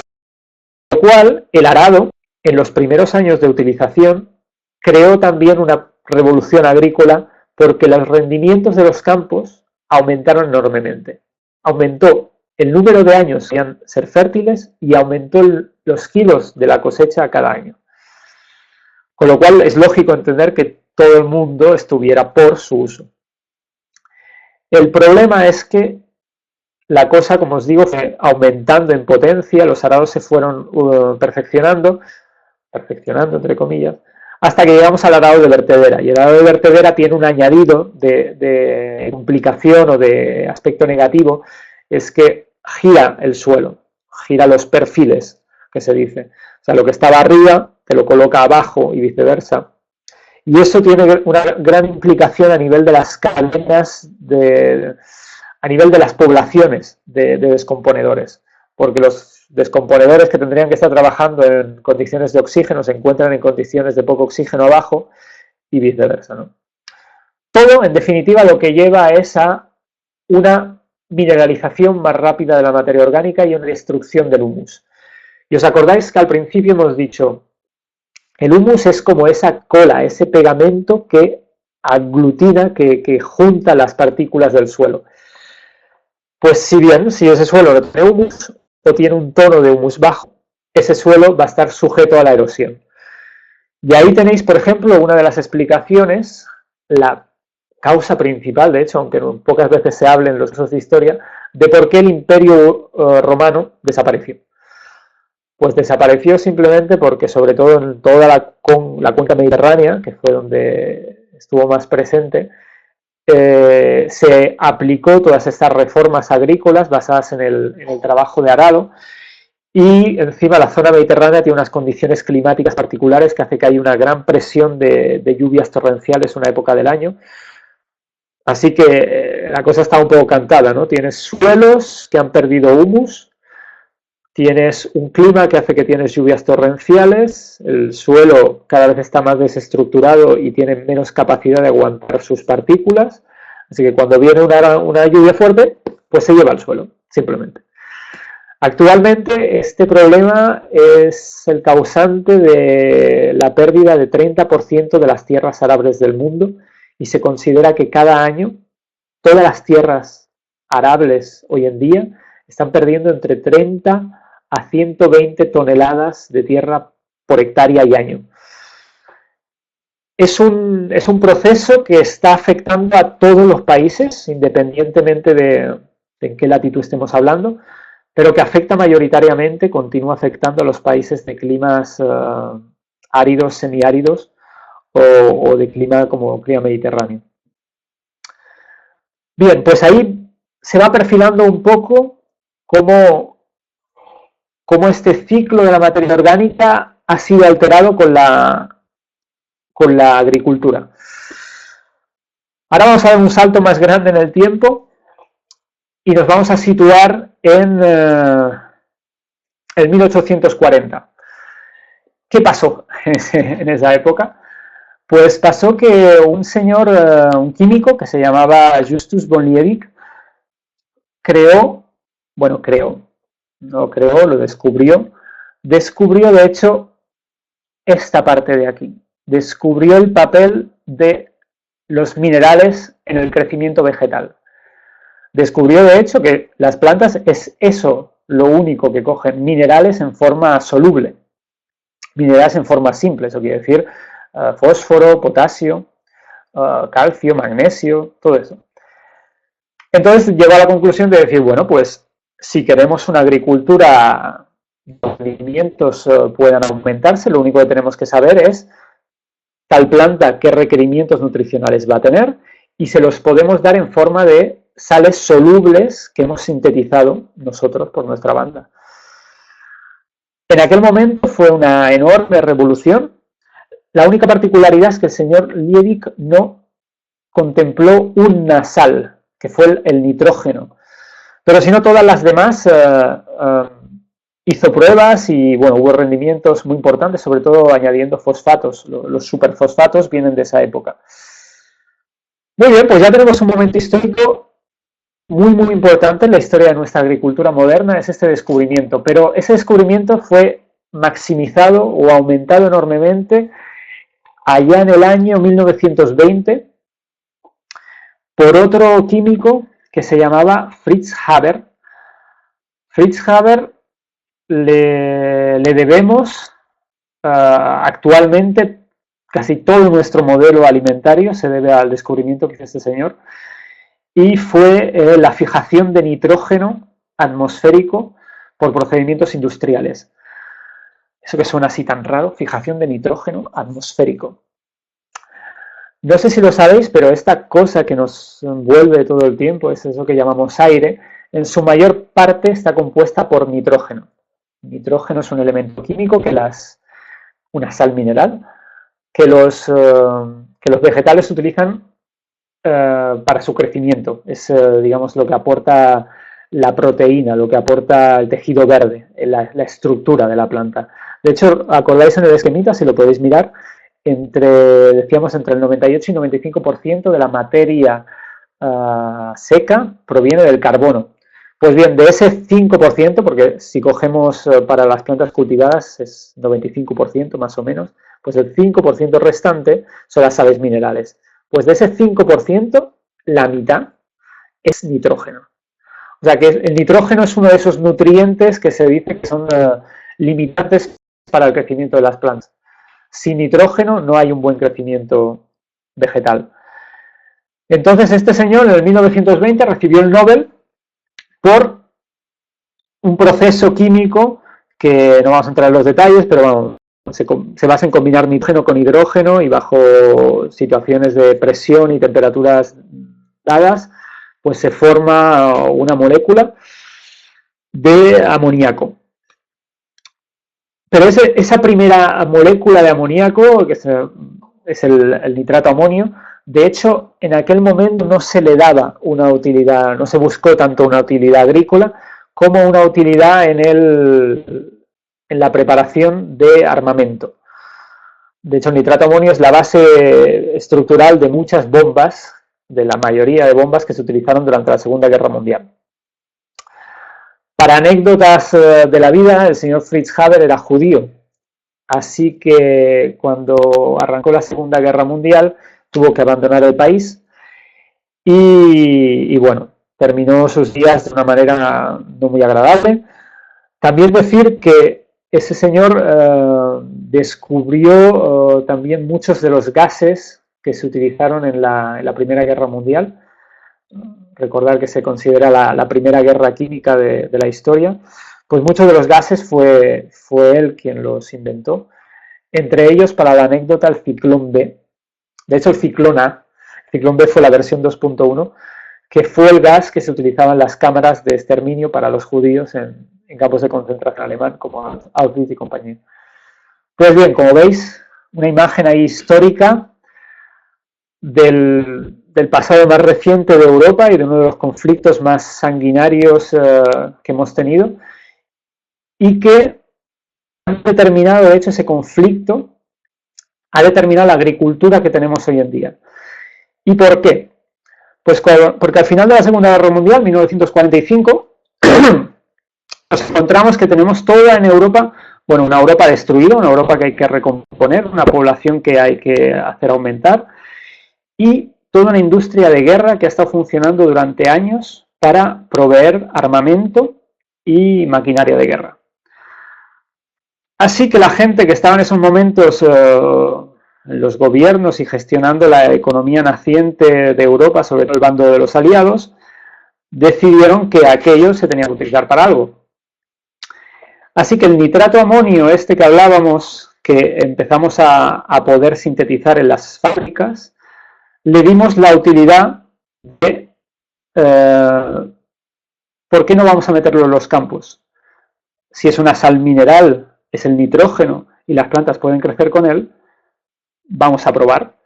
cual, el arado, en los primeros años de utilización, creó también una revolución agrícola, porque los rendimientos de los campos aumentaron enormemente. Aumentó el número de años que iban a ser fértiles y aumentó los kilos de la cosecha cada año. Con lo cual es lógico entender que todo el mundo estuviera por su uso. El problema es que la cosa, como os digo, fue aumentando en potencia, los arados se fueron perfeccionando entre comillas, hasta que llegamos al arado de vertedera. Y el arado de vertedera tiene un añadido de complicación o de aspecto negativo, es que gira el suelo, gira los perfiles, que se dice. O sea, lo que estaba arriba te lo coloca abajo y viceversa. Y eso tiene una gran implicación a nivel de las cadenas, a nivel de las poblaciones de descomponedores, porque los descomponedores que tendrían que estar trabajando en condiciones de oxígeno se encuentran en condiciones de poco oxígeno abajo y viceversa, ¿no? Todo, en definitiva, lo que lleva es a una mineralización más rápida de la materia orgánica y una destrucción del humus. Y os acordáis que al principio hemos dicho, el humus es como esa cola, ese pegamento que aglutina, que junta las partículas del suelo. Pues si bien, si ese suelo no tiene humus o tiene un tono de humus bajo, ese suelo va a estar sujeto a la erosión. Y ahí tenéis, por ejemplo, una de las explicaciones, la causa principal, de hecho, aunque pocas veces se hable en los cursos de historia, de por qué el Imperio Romano desapareció. Pues desapareció simplemente porque, sobre todo en toda la cuenca mediterránea, que fue donde estuvo más presente, se aplicó todas estas reformas agrícolas basadas en el trabajo de arado, y encima la zona mediterránea tiene unas condiciones climáticas particulares que hace que haya una gran presión de lluvias torrenciales en una época del año. Así que la cosa está un poco cantada, ¿no? Tienes suelos que han perdido humus, tienes un clima que hace que tienes lluvias torrenciales, el suelo cada vez está más desestructurado y tiene menos capacidad de aguantar sus partículas, así que cuando viene una lluvia fuerte, pues se lleva el suelo, simplemente. Actualmente este problema es el causante de la pérdida de 30% de las tierras arables del mundo, y se considera que cada año todas las tierras arables hoy en día están perdiendo entre 30 a 120 toneladas de tierra por hectárea y año. Es un proceso que está afectando a todos los países, independientemente de en qué latitud estemos hablando, pero que afecta mayoritariamente, continúa afectando a los países de climas áridos, semiáridos o de clima como clima mediterráneo. Bien, pues ahí se va perfilando un poco cómo este ciclo de la materia orgánica ha sido alterado con la agricultura. Ahora vamos a dar un salto más grande en el tiempo y nos vamos a situar en 1840. ¿Qué pasó en esa época? Pues pasó que un señor, un químico que se llamaba Justus von Liebig, lo descubrió de hecho esta parte de aquí. Descubrió el papel de los minerales en el crecimiento vegetal. Descubrió de hecho que las plantas es eso lo único que cogen, minerales en forma soluble, minerales en forma simple, eso quiere decir fósforo, potasio, calcio, magnesio, todo eso. Entonces llegó a la conclusión de decir, bueno, pues si queremos una agricultura, los rendimientos puedan aumentarse, lo único que tenemos que saber es tal planta qué requerimientos nutricionales va a tener y se los podemos dar en forma de sales solubles que hemos sintetizado nosotros por nuestra banda. En aquel momento fue una enorme revolución. La única particularidad es que el señor Liebig no contempló una sal, que fue el nitrógeno. Pero si no, todas las demás hizo pruebas y bueno, hubo rendimientos muy importantes, sobre todo añadiendo fosfatos. Los superfosfatos vienen de esa época. Muy bien, pues ya tenemos un momento histórico muy importante en la historia de nuestra agricultura moderna, es este descubrimiento. Pero ese descubrimiento fue maximizado o aumentado enormemente allá en el año 1920 por otro químico que se llamaba Fritz Haber. Fritz Haber le debemos actualmente casi todo nuestro modelo alimentario, se debe al descubrimiento que hizo este señor, y fue la fijación de nitrógeno atmosférico por procedimientos industriales. Eso que suena así tan raro, fijación de nitrógeno atmosférico. No sé si lo sabéis, pero esta cosa que nos envuelve todo el tiempo, es eso que llamamos aire, en su mayor parte está compuesta por nitrógeno. Nitrógeno es un elemento químico, una sal mineral, que los vegetales utilizan para su crecimiento. Es, digamos, lo que aporta la proteína, lo que aporta el tejido verde, la estructura de la planta. De hecho, acordáis en el esquemita, si lo podéis mirar, decíamos entre el 98 y 95% de la materia seca proviene del carbono. Pues bien, de ese 5%, porque si cogemos para las plantas cultivadas es 95% más o menos, pues el 5% restante son las sales minerales. Pues de ese 5%, la mitad es nitrógeno. O sea que el nitrógeno es uno de esos nutrientes que se dice que son limitantes para el crecimiento de las plantas. Sin nitrógeno no hay un buen crecimiento vegetal. Entonces este señor en el 1920 recibió el Nobel por un proceso químico que no vamos a entrar en los detalles, pero bueno, se basa en combinar nitrógeno con hidrógeno y bajo situaciones de presión y temperaturas dadas, pues se forma una molécula de amoníaco. Pero esa primera molécula de amoníaco, que es el nitrato amonio, de hecho, en aquel momento no se le daba una utilidad, no se buscó tanto una utilidad agrícola como una utilidad en la preparación de armamento. De hecho, el nitrato amonio es la base estructural de muchas bombas, de la mayoría de bombas que se utilizaron durante la Segunda Guerra Mundial. Para anécdotas de la vida, el señor Fritz Haber era judío, así que cuando arrancó la Segunda Guerra Mundial tuvo que abandonar el país y bueno, terminó sus días de una manera no muy agradable. También decir que ese señor descubrió también muchos de los gases que se utilizaron en la Primera Guerra Mundial. Recordar que se considera la primera guerra química de la historia. Pues muchos de los gases fue él quien los inventó. Entre ellos, para la anécdota, el ciclón B. De hecho, el ciclón A, el ciclón B fue la versión 2.1, que fue el gas que se utilizaba en las cámaras de exterminio para los judíos en campos de concentración alemán, como Auschwitz y compañía. Pues bien, como veis, una imagen ahí histórica del pasado más reciente de Europa y de uno de los conflictos más sanguinarios que hemos tenido, y que han determinado, de hecho, ese conflicto ha determinado la agricultura que tenemos hoy en día. ¿Y por qué? Pues porque al final de la Segunda Guerra Mundial, 1945, nos encontramos que tenemos toda en Europa, bueno, una Europa destruida, una Europa que hay que recomponer, una población que hay que hacer aumentar, y toda una industria de guerra que ha estado funcionando durante años para proveer armamento y maquinaria de guerra. Así que la gente que estaba en esos momentos en los gobiernos y gestionando la economía naciente de Europa, sobre todo el bando de los aliados, decidieron que aquello se tenía que utilizar para algo. Así que el nitrato amonio este que hablábamos, que empezamos a poder sintetizar en las fábricas, le dimos la utilidad de ¿por qué no vamos a meterlo en los campos? Si es una sal mineral, es el nitrógeno y las plantas pueden crecer con él, vamos a probar.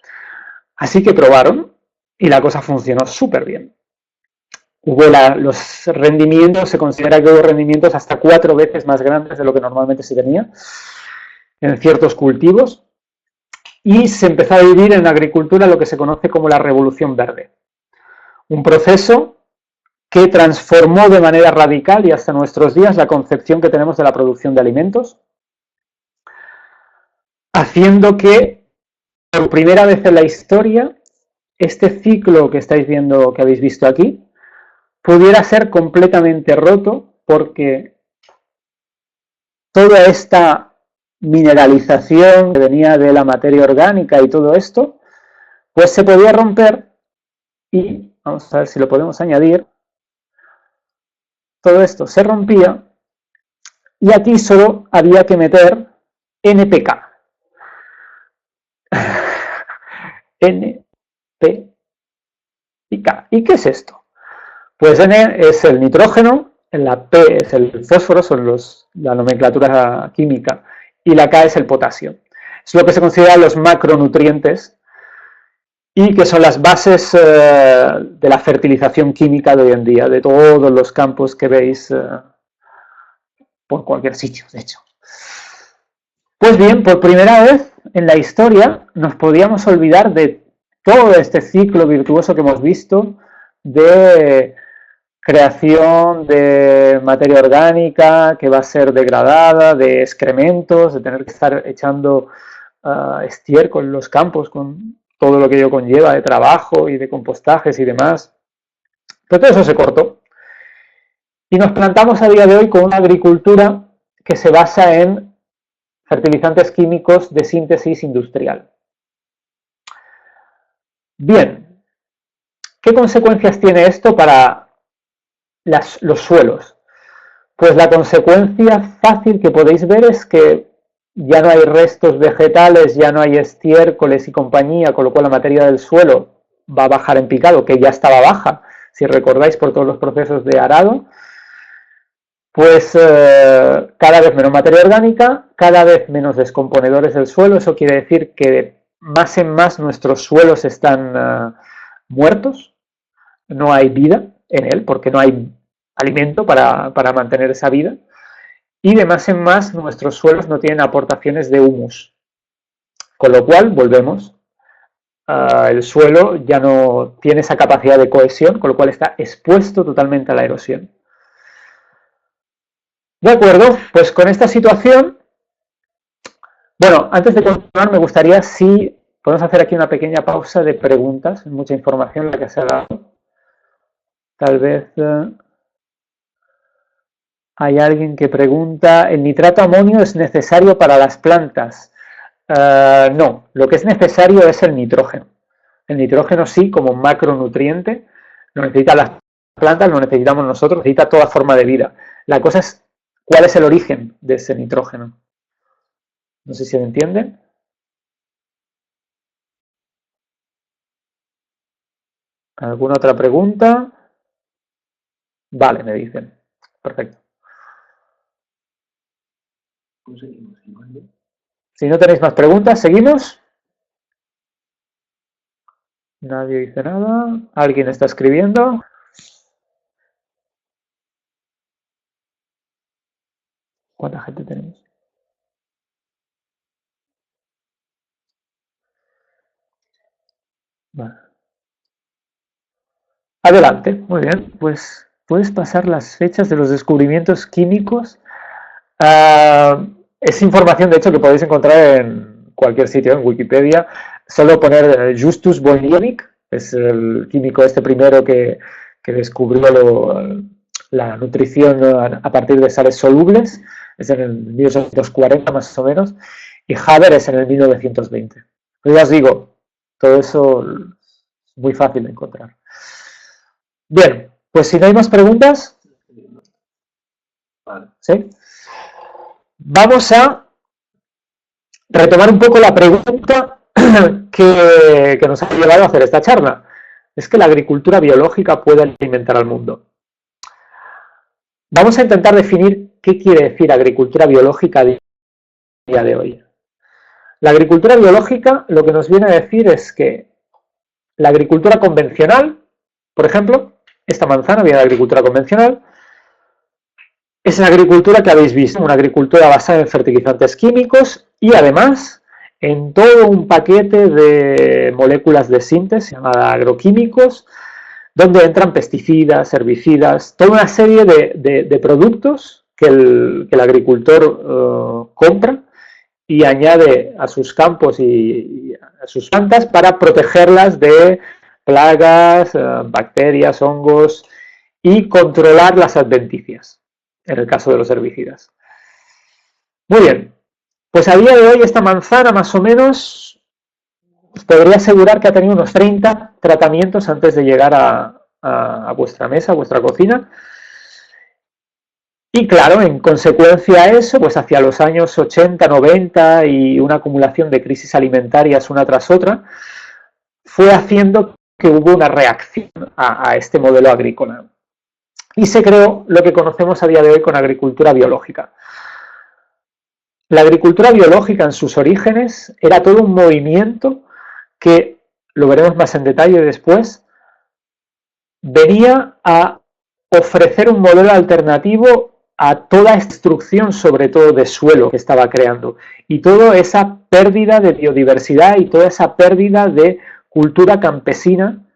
Así que probaron y la cosa funcionó súper bien. Hubo los rendimientos, se considera que hubo rendimientos hasta 4 veces más grandes de lo que normalmente se tenía en ciertos cultivos, y se empezó a vivir en la agricultura lo que se conoce como la Revolución Verde. Un proceso que transformó de manera radical y hasta nuestros días la concepción que tenemos de la producción de alimentos, haciendo que por primera vez en la historia este ciclo que estáis viendo, que habéis visto aquí, pudiera ser completamente roto, porque toda esta mineralización que venía de la materia orgánica y todo esto, pues se podía romper y, vamos a ver si lo podemos añadir, todo esto se rompía y aquí solo había que meter NPK. NPK. ¿Y qué es esto? Pues N es el nitrógeno, la P es el fósforo, son la nomenclatura química, y la K es el potasio. Es lo que se considera los macronutrientes y que son las bases de la fertilización química de hoy en día, de todos los campos que veis por cualquier sitio, de hecho. Pues bien, por primera vez en la historia nos podíamos olvidar de todo este ciclo virtuoso que hemos visto de creación de materia orgánica que va a ser degradada, de excrementos, de tener que estar echando estiércol en los campos con todo lo que ello conlleva de trabajo y de compostajes y demás. Pero todo eso se cortó. Y nos plantamos a día de hoy con una agricultura que se basa en fertilizantes químicos de síntesis industrial. Bien, ¿qué consecuencias tiene esto para los suelos? Pues la consecuencia fácil que podéis ver es que ya no hay restos vegetales, ya no hay estiércoles y compañía, con lo cual la materia del suelo va a bajar en picado, que ya estaba baja, si recordáis, por todos los procesos de arado. Pues cada vez menos materia orgánica, cada vez menos descomponedores del suelo. Eso quiere decir que más en más nuestros suelos están muertos, no hay vida en él porque no hay alimento para mantener esa vida, y de más en más nuestros suelos no tienen aportaciones de humus, con lo cual volvemos, el suelo ya no tiene esa capacidad de cohesión, con lo cual está expuesto totalmente a la erosión. De acuerdo, pues con esta situación, bueno, antes de continuar me gustaría si podemos hacer aquí una pequeña pausa de preguntas, mucha información la que se ha dado. Tal vez hay alguien que pregunta, ¿el nitrato amonio es necesario para las plantas? No, lo que es necesario es el nitrógeno. El nitrógeno sí, como macronutriente, lo necesitan las plantas, lo necesitamos nosotros, necesita toda forma de vida. La cosa es cuál es el origen de ese nitrógeno. No sé si se entiende. ¿Alguna otra pregunta? Vale, me dicen. Perfecto. Si no tenéis más preguntas, ¿seguimos? Nadie dice nada. ¿Alguien está escribiendo? ¿Cuánta gente tenemos? Vale. Adelante, muy bien. Pues puedes pasar las fechas de los descubrimientos químicos. Es información, de hecho, que podéis encontrar en cualquier sitio, en Wikipedia. Solo poner Justus von Liebig, es el químico este primero que descubrió la nutrición a partir de sales solubles. Es en el 1840 más o menos. Y Haber es en el 1920. Pues ya os digo, todo eso es muy fácil de encontrar. Bien, pues si no hay más preguntas, ¿sí? Vamos a retomar un poco la pregunta que nos ha llevado a hacer esta charla. ¿Es que la agricultura biológica puede alimentar al mundo? Vamos a intentar definir qué quiere decir agricultura biológica a día de hoy. La agricultura biológica lo que nos viene a decir es que la agricultura convencional, por ejemplo, esta manzana viene de agricultura convencional, es la agricultura que habéis visto, una agricultura basada en fertilizantes químicos y además en todo un paquete de moléculas de síntesis llamada agroquímicos, donde entran pesticidas, herbicidas, toda una serie de productos que el agricultor compra y añade a sus campos y a sus plantas para protegerlas de plagas, bacterias, hongos y controlar las adventicias, en el caso de los herbicidas. Muy bien, pues a día de hoy esta manzana más o menos os podría asegurar que ha tenido unos 30 tratamientos antes de llegar a vuestra mesa, a vuestra cocina. Y claro, en consecuencia a eso, pues hacia los años 80, 90 y una acumulación de crisis alimentarias una tras otra, fue haciendo que hubo una reacción a este modelo agrícola. Y se creó lo que conocemos a día de hoy con agricultura biológica. La agricultura biológica en sus orígenes era todo un movimiento que, lo veremos más en detalle después, venía a ofrecer un modelo alternativo a toda destrucción, sobre todo de suelo, que estaba creando, y toda esa pérdida de biodiversidad y toda esa pérdida de cultura campesina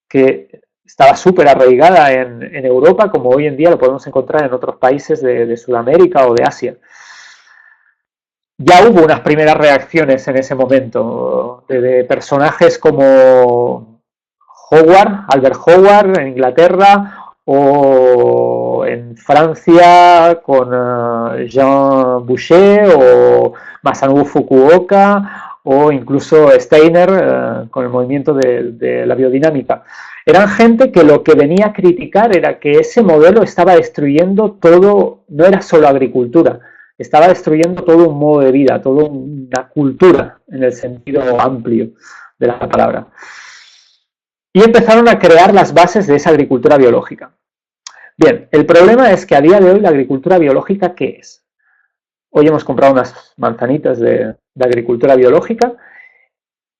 que estaba súper arraigada en Europa, como hoy en día lo podemos encontrar en otros países de Sudamérica o de Asia. Ya hubo unas primeras reacciones en ese momento de personajes como Howard, Albert Howard en Inglaterra, o en Francia con Jean Boucher o Masanobu Fukuoka, o incluso Steiner con el movimiento de la biodinámica. Eran gente que lo que venía a criticar era que ese modelo estaba destruyendo todo, no era solo agricultura, estaba destruyendo todo un modo de vida, toda una cultura en el sentido amplio de la palabra. Y empezaron a crear las bases de esa agricultura biológica. Bien, el problema es que a día de hoy la agricultura biológica, ¿qué es? Hoy hemos comprado unas manzanitas de agricultura biológica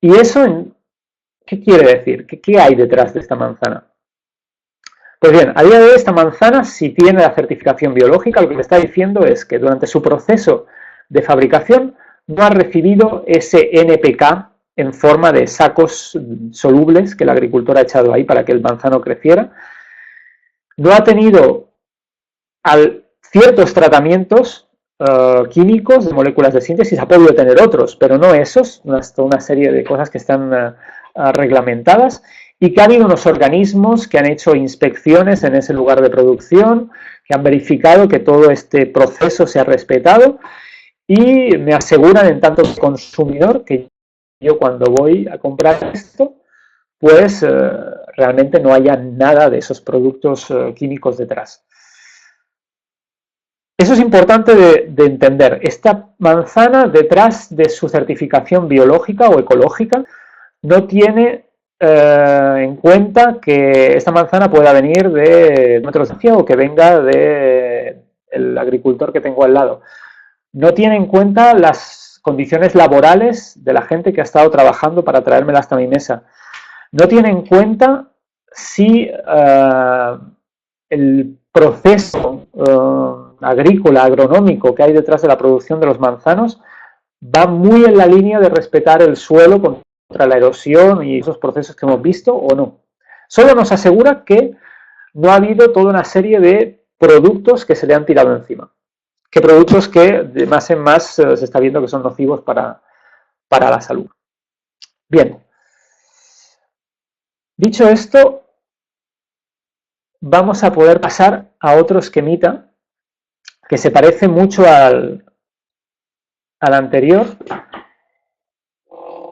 y eso, ¿qué quiere decir? ¿Qué hay detrás de esta manzana? Pues bien, a día de hoy esta manzana, si tiene la certificación biológica, lo que me está diciendo es que durante su proceso de fabricación no ha recibido ese NPK en forma de sacos solubles que el agricultor ha echado ahí para que el manzano creciera. No ha tenido ciertos tratamientos químicos de moléculas de síntesis, ha podido tener otros, pero no esos, una serie de cosas que están reglamentadas, y que ha habido unos organismos que han hecho inspecciones en ese lugar de producción, que han verificado que todo este proceso se ha respetado, y me aseguran en tanto consumidor que yo cuando voy a comprar esto, pues realmente no haya nada de esos productos químicos detrás. Eso es importante de entender. Esta manzana, detrás de su certificación biológica o ecológica, no tiene en cuenta que esta manzana pueda venir de Metrosacia o que venga del agricultor que tengo al lado. No tiene en cuenta las condiciones laborales de la gente que ha estado trabajando para traérmela hasta mi mesa. No tiene en cuenta si el proceso agrícola, agronómico que hay detrás de la producción de los manzanos va muy en la línea de respetar el suelo contra la erosión y esos procesos que hemos visto o no. Solo nos asegura que no ha habido toda una serie de productos que se le han tirado encima. Que productos que de más en más se está viendo que son nocivos para la salud. Bien. Dicho esto, vamos a poder pasar a otro esquemita que se parece mucho al anterior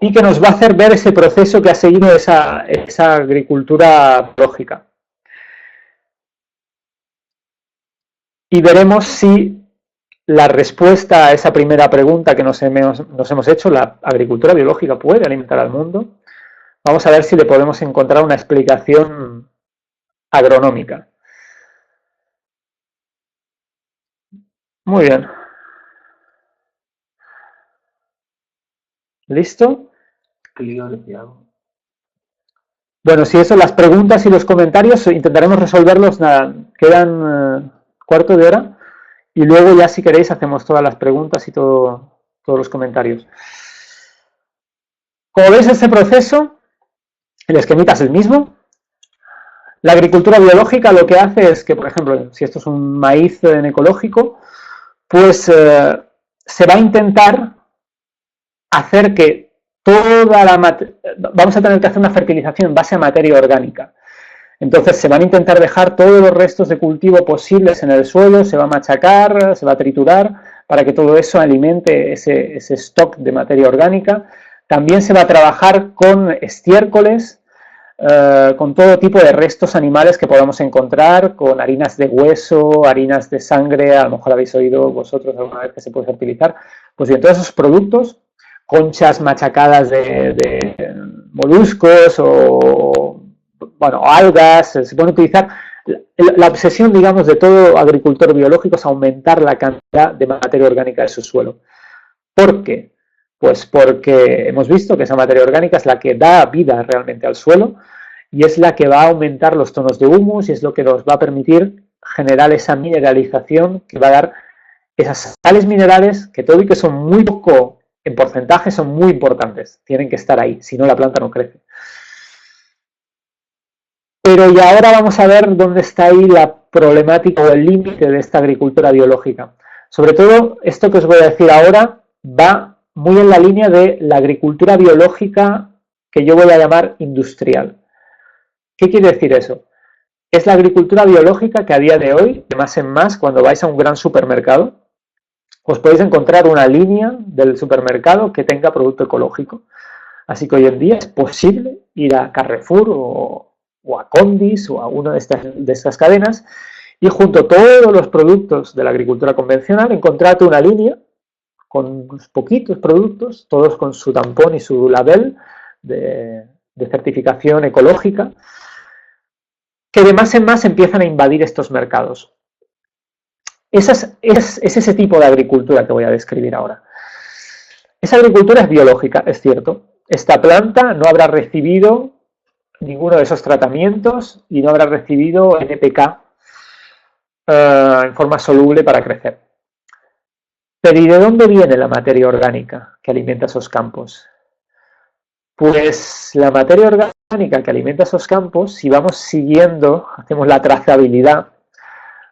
y que nos va a hacer ver ese proceso que ha seguido esa agricultura biológica. Y veremos si la respuesta a esa primera pregunta que nos hemos hecho, ¿la agricultura biológica puede alimentar al mundo? Vamos a ver si le podemos encontrar una explicación agronómica. Muy bien. ¿Listo? Bueno, si eso, las preguntas y los comentarios intentaremos resolverlos, quedan cuarto de hora y luego ya si queréis hacemos todas las preguntas y todos los comentarios. Como veis, este proceso, el esquemita es el mismo. La agricultura biológica lo que hace es que, por ejemplo, si esto es un maíz en ecológico, pues se va a intentar hacer que vamos a tener que hacer una fertilización en base a materia orgánica. Entonces se van a intentar dejar todos los restos de cultivo posibles en el suelo, se va a machacar, se va a triturar para que todo eso alimente ese stock de materia orgánica. También se va a trabajar con estiércoles, con todo tipo de restos animales que podamos encontrar, con harinas de hueso, harinas de sangre, a lo mejor habéis oído vosotros alguna vez que se puede fertilizar. Pues bien, todos esos productos, conchas machacadas de moluscos o bueno, algas, se pueden utilizar. La obsesión, digamos, de todo agricultor biológico es aumentar la cantidad de materia orgánica de su suelo. ¿Por qué? Pues porque hemos visto que esa materia orgánica es la que da vida realmente al suelo y es la que va a aumentar los tonos de humus y es lo que nos va a permitir generar esa mineralización que va a dar esas sales minerales que todo y que son muy poco en porcentaje son muy importantes, tienen que estar ahí, si no la planta no crece. Pero y ahora vamos a ver dónde está ahí la problemática o el límite de esta agricultura biológica. Sobre todo, esto que os voy a decir ahora va muy en la línea de la agricultura biológica que yo voy a llamar industrial. ¿Qué quiere decir eso? Es la agricultura biológica que a día de hoy, de más en más, cuando vais a un gran supermercado, os podéis encontrar una línea del supermercado que tenga producto ecológico. Así que hoy en día es posible ir a Carrefour o a Condis o a una de estas cadenas y junto a todos los productos de la agricultura convencional encontrarte una línea con unos poquitos productos, todos con su tampón y su label de certificación ecológica, que de más en más empiezan a invadir estos mercados. Es ese tipo de agricultura que voy a describir ahora. Esa agricultura es biológica, es cierto. Esta planta no habrá recibido ninguno de esos tratamientos y no habrá recibido NPK en forma soluble para crecer. Pero ¿y de dónde viene la materia orgánica que alimenta esos campos? Pues la materia orgánica que alimenta esos campos, si vamos siguiendo, hacemos la trazabilidad,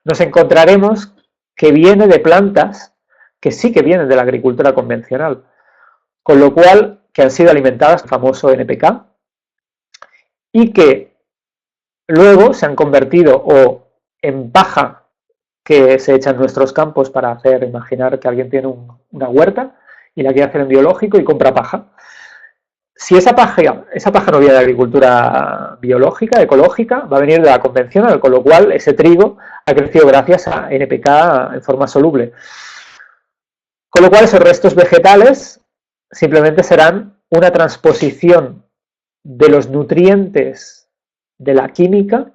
nos encontraremos que viene de plantas que sí que vienen de la agricultura convencional, con lo cual que han sido alimentadas con el famoso NPK y que luego se han convertido o en paja que se echa en nuestros campos para hacer, imaginar que alguien tiene una huerta y la quiere hacer en biológico y compra paja. Si esa paja no viene de agricultura biológica, ecológica, va a venir de la convencional, con lo cual ese trigo ha crecido gracias a NPK en forma soluble. Con lo cual esos restos vegetales simplemente serán una transposición de los nutrientes de la química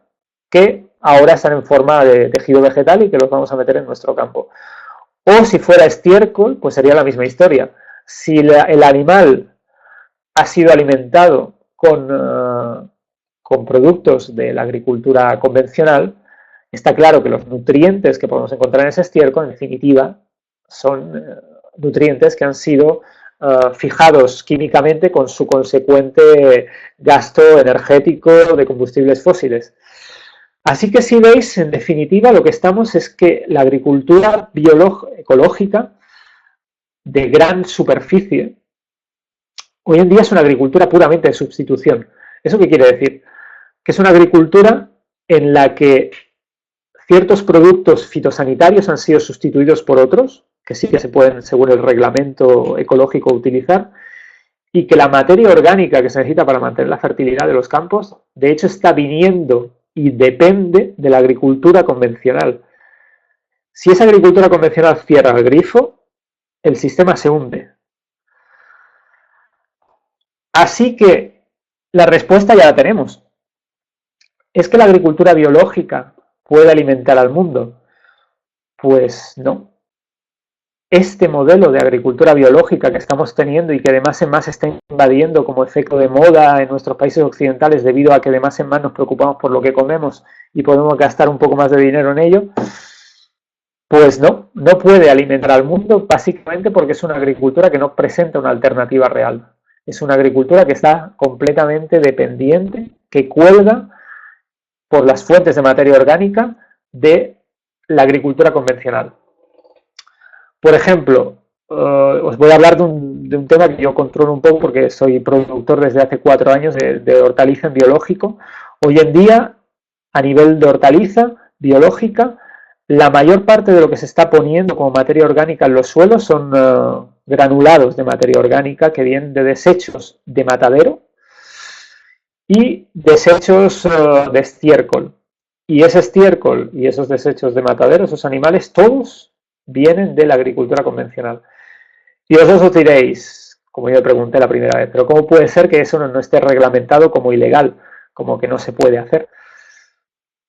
que ahora están en forma de tejido vegetal y que los vamos a meter en nuestro campo. O si fuera estiércol, pues sería la misma historia. Si el animal ha sido alimentado con productos de la agricultura convencional, está claro que los nutrientes que podemos encontrar en ese estiércol, en definitiva, son nutrientes que han sido fijados químicamente con su consecuente gasto energético de combustibles fósiles. Así que si veis, en definitiva, lo que estamos es que la agricultura ecológica de gran superficie hoy en día es una agricultura puramente de sustitución. ¿Eso qué quiere decir? Que es una agricultura en la que ciertos productos fitosanitarios han sido sustituidos por otros, que sí que se pueden, según el reglamento ecológico, utilizar, y que la materia orgánica que se necesita para mantener la fertilidad de los campos, de hecho, está viniendo y depende de la agricultura convencional. Si esa agricultura convencional cierra el grifo, el sistema se hunde. Así que la respuesta ya la tenemos. ¿Es que la agricultura biológica puede alimentar al mundo? Pues no. Este modelo de agricultura biológica que estamos teniendo y que de más en más está invadiendo como efecto de moda en nuestros países occidentales debido a que de más en más nos preocupamos por lo que comemos y podemos gastar un poco más de dinero en ello, pues no puede alimentar al mundo básicamente porque es una agricultura que no presenta una alternativa real. Es una agricultura que está completamente dependiente, que cuelga por las fuentes de materia orgánica de la agricultura convencional. Por ejemplo, os voy a hablar de un tema que yo controlo un poco porque soy productor desde hace 4 años de hortaliza en biológico. Hoy en día, a nivel de hortaliza biológica, la mayor parte de lo que se está poniendo como materia orgánica en los suelos son granulados de materia orgánica que vienen de desechos de matadero y desechos de estiércol. Y ese estiércol y esos desechos de matadero, esos animales, todos vienen de la agricultura convencional. Y vosotros os diréis, como yo pregunté la primera vez, pero ¿cómo puede ser que eso no esté reglamentado como ilegal, como que no se puede hacer?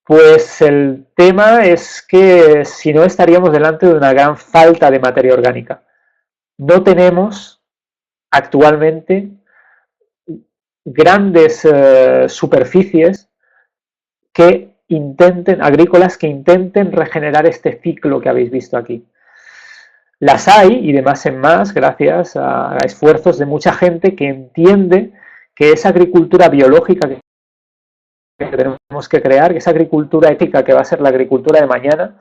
Pues el tema es que si no estaríamos delante de una gran falta de materia orgánica. no tenemos actualmente grandes superficies agrícolas que intenten regenerar este ciclo que habéis visto aquí. Las hay, y de más en más, gracias a esfuerzos de mucha gente que entiende que esa agricultura biológica que tenemos que crear, que esa agricultura ética que va a ser la agricultura de mañana,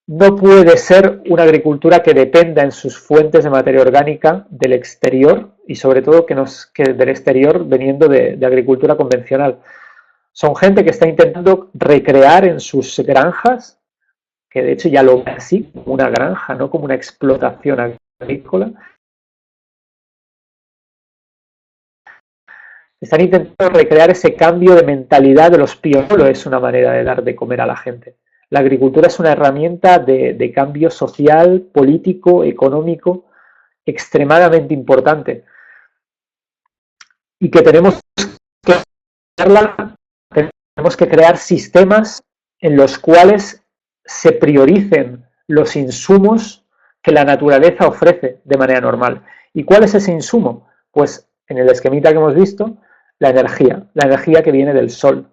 no puede ser una agricultura que dependa en sus fuentes de materia orgánica del exterior, y sobre todo que del exterior veniendo de agricultura convencional. Son gente que está intentando recrear en sus granjas, que de hecho ya lo ve así, como una granja, no como una explotación agrícola. Están intentando recrear ese cambio de mentalidad de los pioneros, es una manera de dar de comer a la gente. La agricultura es una herramienta de cambio social, político, económico, extremadamente importante. Y que tenemos que crear sistemas en los cuales se prioricen los insumos que la naturaleza ofrece de manera normal. ¿Y cuál es ese insumo? Pues en el esquemita que hemos visto, la energía que viene del sol.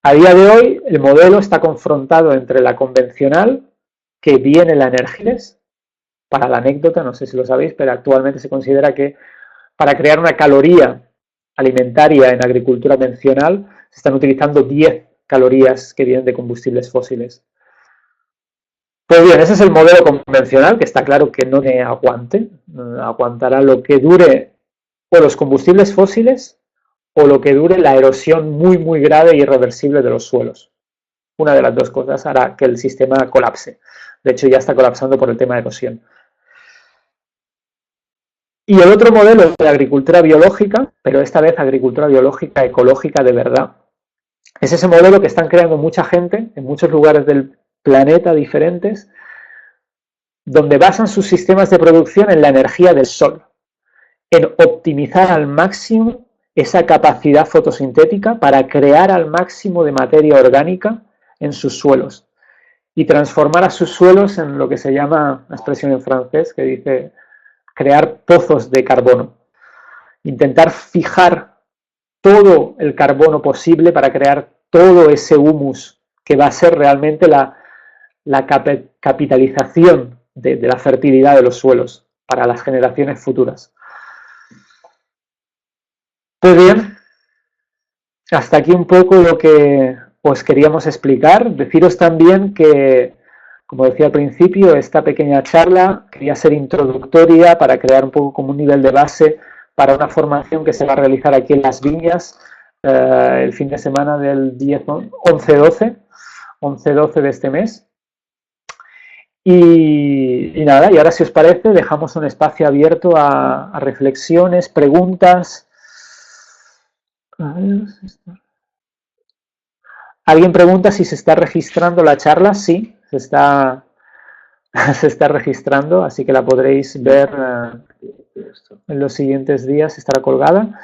A día de hoy, el modelo está confrontado entre la convencional, que viene la energía. Para la anécdota, no sé si lo sabéis, pero actualmente se considera que para crear una caloría alimentaria en agricultura convencional se están utilizando 10 calorías que vienen de combustibles fósiles. Pues bien, ese es el modelo convencional, que está claro que no me aguante, aguantará lo que dure o los combustibles fósiles o lo que dure la erosión muy, muy grave e irreversible de los suelos. Una de las dos cosas hará que el sistema colapse. De hecho, ya está colapsando por el tema de erosión. Y el otro modelo es de agricultura biológica, pero esta vez agricultura biológica ecológica de verdad. Es ese modelo que están creando mucha gente en muchos lugares del planeta diferentes, donde basan sus sistemas de producción en la energía del sol, en optimizar al máximo esa capacidad fotosintética para crear al máximo de materia orgánica en sus suelos y transformar a sus suelos en lo que se llama, una expresión en francés que dice crear pozos de carbono. Intentar fijar todo el carbono posible para crear todo ese humus que va a ser realmente la capitalización de la fertilidad de los suelos para las generaciones futuras. Pues bien, hasta aquí un poco lo que os queríamos explicar. Deciros también que, como decía al principio, esta pequeña charla quería ser introductoria para crear un poco como un nivel de base para una formación que se va a realizar aquí en Las Viñas el fin de semana del 11-12 de este mes. Y nada, y ahora si os parece dejamos un espacio abierto a reflexiones, preguntas. A ver, ¿alguien pregunta si se está registrando la charla? Sí, se está registrando, así que la podréis ver en los siguientes días, estará colgada.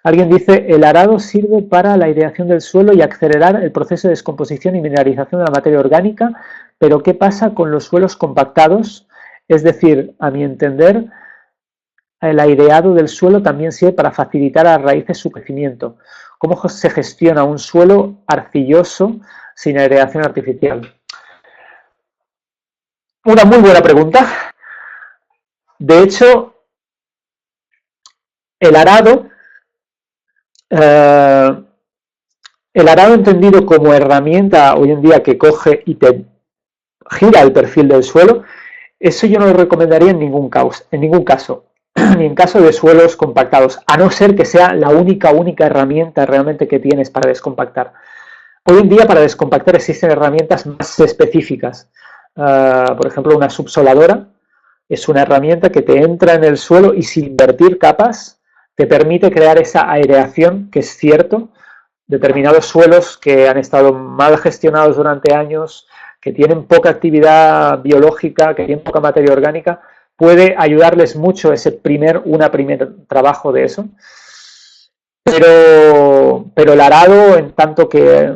Alguien dice, el arado sirve para la aireación del suelo y acelerar el proceso de descomposición y mineralización de la materia orgánica, pero ¿qué pasa con los suelos compactados? Es decir, a mi entender, el aireado del suelo también sirve para facilitar a las raíces su crecimiento. ¿Cómo se gestiona un suelo arcilloso sin aireación artificial? Una muy buena pregunta. De hecho, el arado entendido como herramienta hoy en día que coge y te gira el perfil del suelo, eso yo no lo recomendaría en ningún caso, ni en caso de suelos compactados, a no ser que sea la única herramienta realmente que tienes para descompactar. Hoy en día para descompactar existen herramientas más específicas. Por ejemplo, una subsoladora es una herramienta que te entra en el suelo y sin invertir capas te permite crear esa aireación, que es cierto. Determinados suelos que han estado mal gestionados durante años, que tienen poca actividad biológica, que tienen poca materia orgánica, puede ayudarles mucho primer trabajo de eso. Pero el arado, en tanto que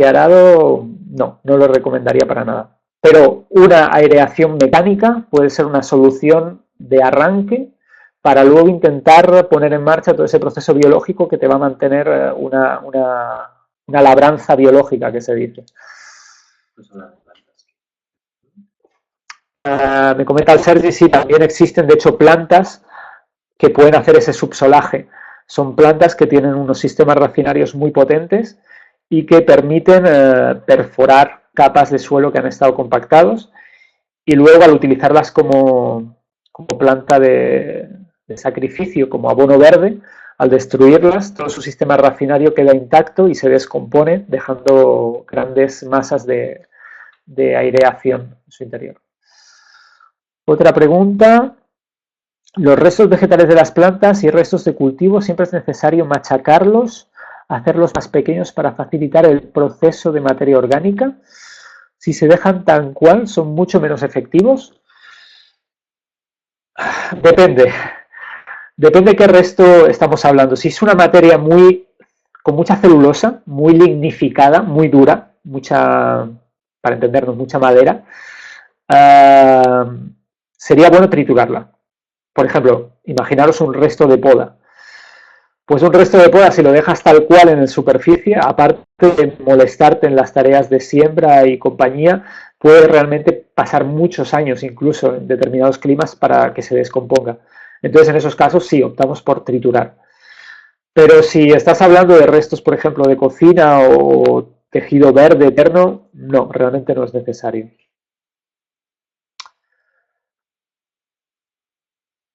arado, no lo recomendaría para nada. Pero una aireación mecánica puede ser una solución de arranque para luego intentar poner en marcha todo ese proceso biológico que te va a mantener una labranza biológica, que se dice. Me comenta el Sergi, sí, también existen de hecho plantas que pueden hacer ese subsolaje. Son plantas que tienen unos sistemas racinaриos muy potentes y que permiten perforar capas de suelo que han estado compactados, y luego al utilizarlas como planta de sacrificio, como abono verde, al destruirlas, todo su sistema racinario queda intacto y se descompone, dejando grandes masas de aireación en su interior. Otra pregunta. Los restos vegetales de las plantas y restos de cultivo siempre es necesario machacarlos, hacerlos más pequeños para facilitar el proceso de materia orgánica. Si se dejan tal cual, son mucho menos efectivos. Depende. Depende qué resto estamos hablando. Si es una materia con mucha celulosa, muy lignificada, muy dura, para entendernos, mucha madera, sería bueno triturarla. Por ejemplo, imaginaros un resto de poda. Pues un resto de poda, si lo dejas tal cual en la superficie, aparte de molestarte en las tareas de siembra y compañía, puede realmente pasar muchos años, incluso en determinados climas, para que se descomponga. Entonces, en esos casos, sí, optamos por triturar. Pero si estás hablando de restos, por ejemplo, de cocina o tejido verde eterno, no, realmente no es necesario.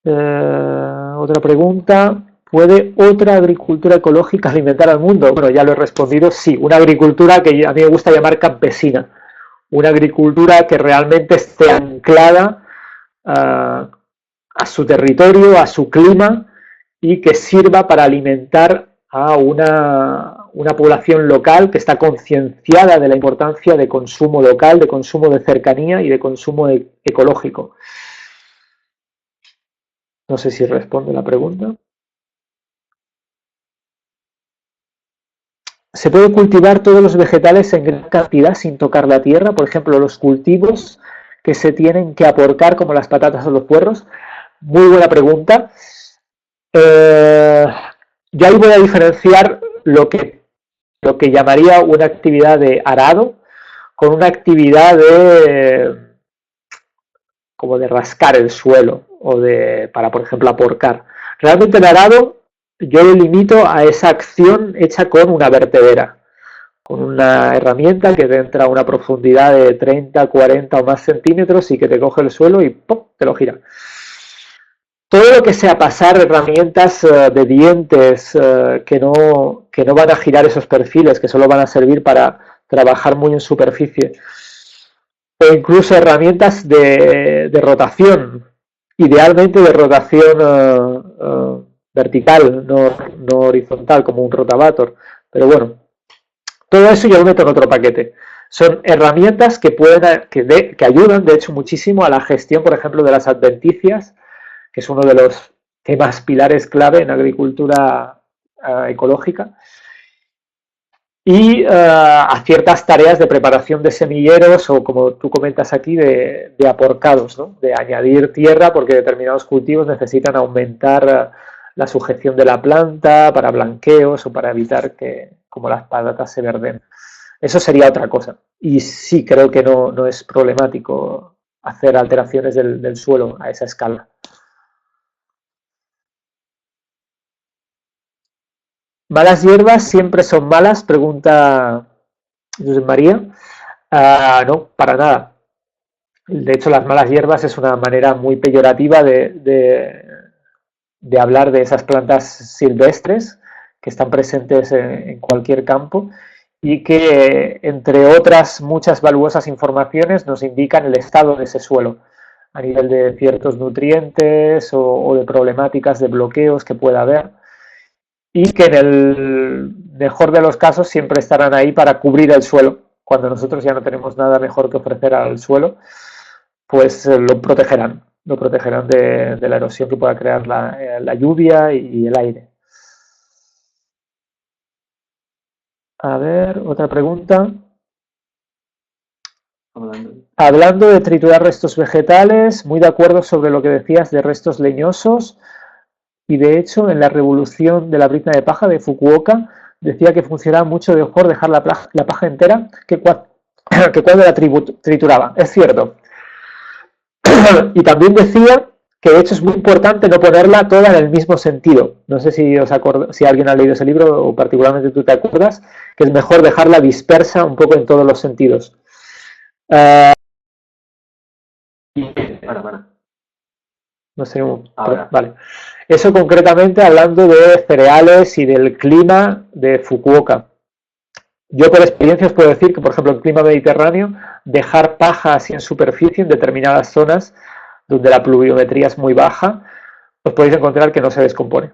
Otra pregunta. ¿Puede otra agricultura ecológica alimentar al mundo? Bueno, ya lo he respondido, sí. Una agricultura que a mí me gusta llamar campesina. Una agricultura que realmente esté anclada a su territorio, a su clima, y que sirva para alimentar a una población local que está concienciada de la importancia de consumo local, de consumo de cercanía y de consumo ecológico. No sé si responde la pregunta. Se puede cultivar todos los vegetales en gran cantidad sin tocar la tierra. Por ejemplo, los cultivos que se tienen que aporcar, como las patatas o los puerros. Muy buena pregunta. Yo ahí voy a diferenciar lo que llamaría una actividad de arado con una actividad como de rascar el suelo para, por ejemplo, aporcar. Realmente el arado yo lo limito a esa acción hecha con una vertedera, con una herramienta que te entra a una profundidad de 30, 40 o más centímetros y que te coge el suelo y ¡pum!, te lo gira. Todo lo que sea pasar herramientas de dientes que no van a girar esos perfiles, que solo van a servir para trabajar muy en superficie, o incluso herramientas de rotación, idealmente de rotación vertical, no horizontal, como un rotavator. Pero bueno, todo eso yo lo meto en otro paquete. Son herramientas que ayudan, de hecho, muchísimo a la gestión, por ejemplo, de las adventicias, que es uno de los temas pilares clave en agricultura ecológica, y a ciertas tareas de preparación de semilleros o, como tú comentas aquí, de aporcados, ¿no? De añadir tierra porque determinados cultivos necesitan aumentar la sujeción de la planta para blanqueos o para evitar que, como las patatas, se verden. Eso sería otra cosa. Y sí, creo que no es problemático hacer alteraciones del suelo a esa escala. ¿Malas hierbas siempre son malas?, pregunta José María. No, para nada. De hecho, las malas hierbas es una manera muy peyorativa de hablar de esas plantas silvestres que están presentes en cualquier campo y que, entre otras muchas valuosas informaciones, nos indican el estado de ese suelo a nivel de ciertos nutrientes o de problemáticas de bloqueos que pueda haber, y que en el mejor de los casos siempre estarán ahí para cubrir el suelo. Cuando nosotros ya no tenemos nada mejor que ofrecer al suelo, pues lo protegerán de la erosión que pueda crear la lluvia y el aire. A ver, otra pregunta. Hablando de triturar restos vegetales, muy de acuerdo sobre lo que decías de restos leñosos, y de hecho en la revolución de la brizna de paja de Fukuoka decía que funcionaba mucho mejor dejar la paja entera que cuando la trituraba. Es cierto. Y también decía que de hecho es muy importante no ponerla toda en el mismo sentido. No sé si si alguien ha leído ese libro o particularmente tú te acuerdas, que es mejor dejarla dispersa un poco en todos los sentidos. No sé, vale. Eso concretamente hablando de cereales y del clima de Fukuoka. Yo por experiencia os puedo decir que, por ejemplo, en clima mediterráneo, dejar paja así en superficie en determinadas zonas donde la pluviometría es muy baja, os podéis encontrar que no se descompone.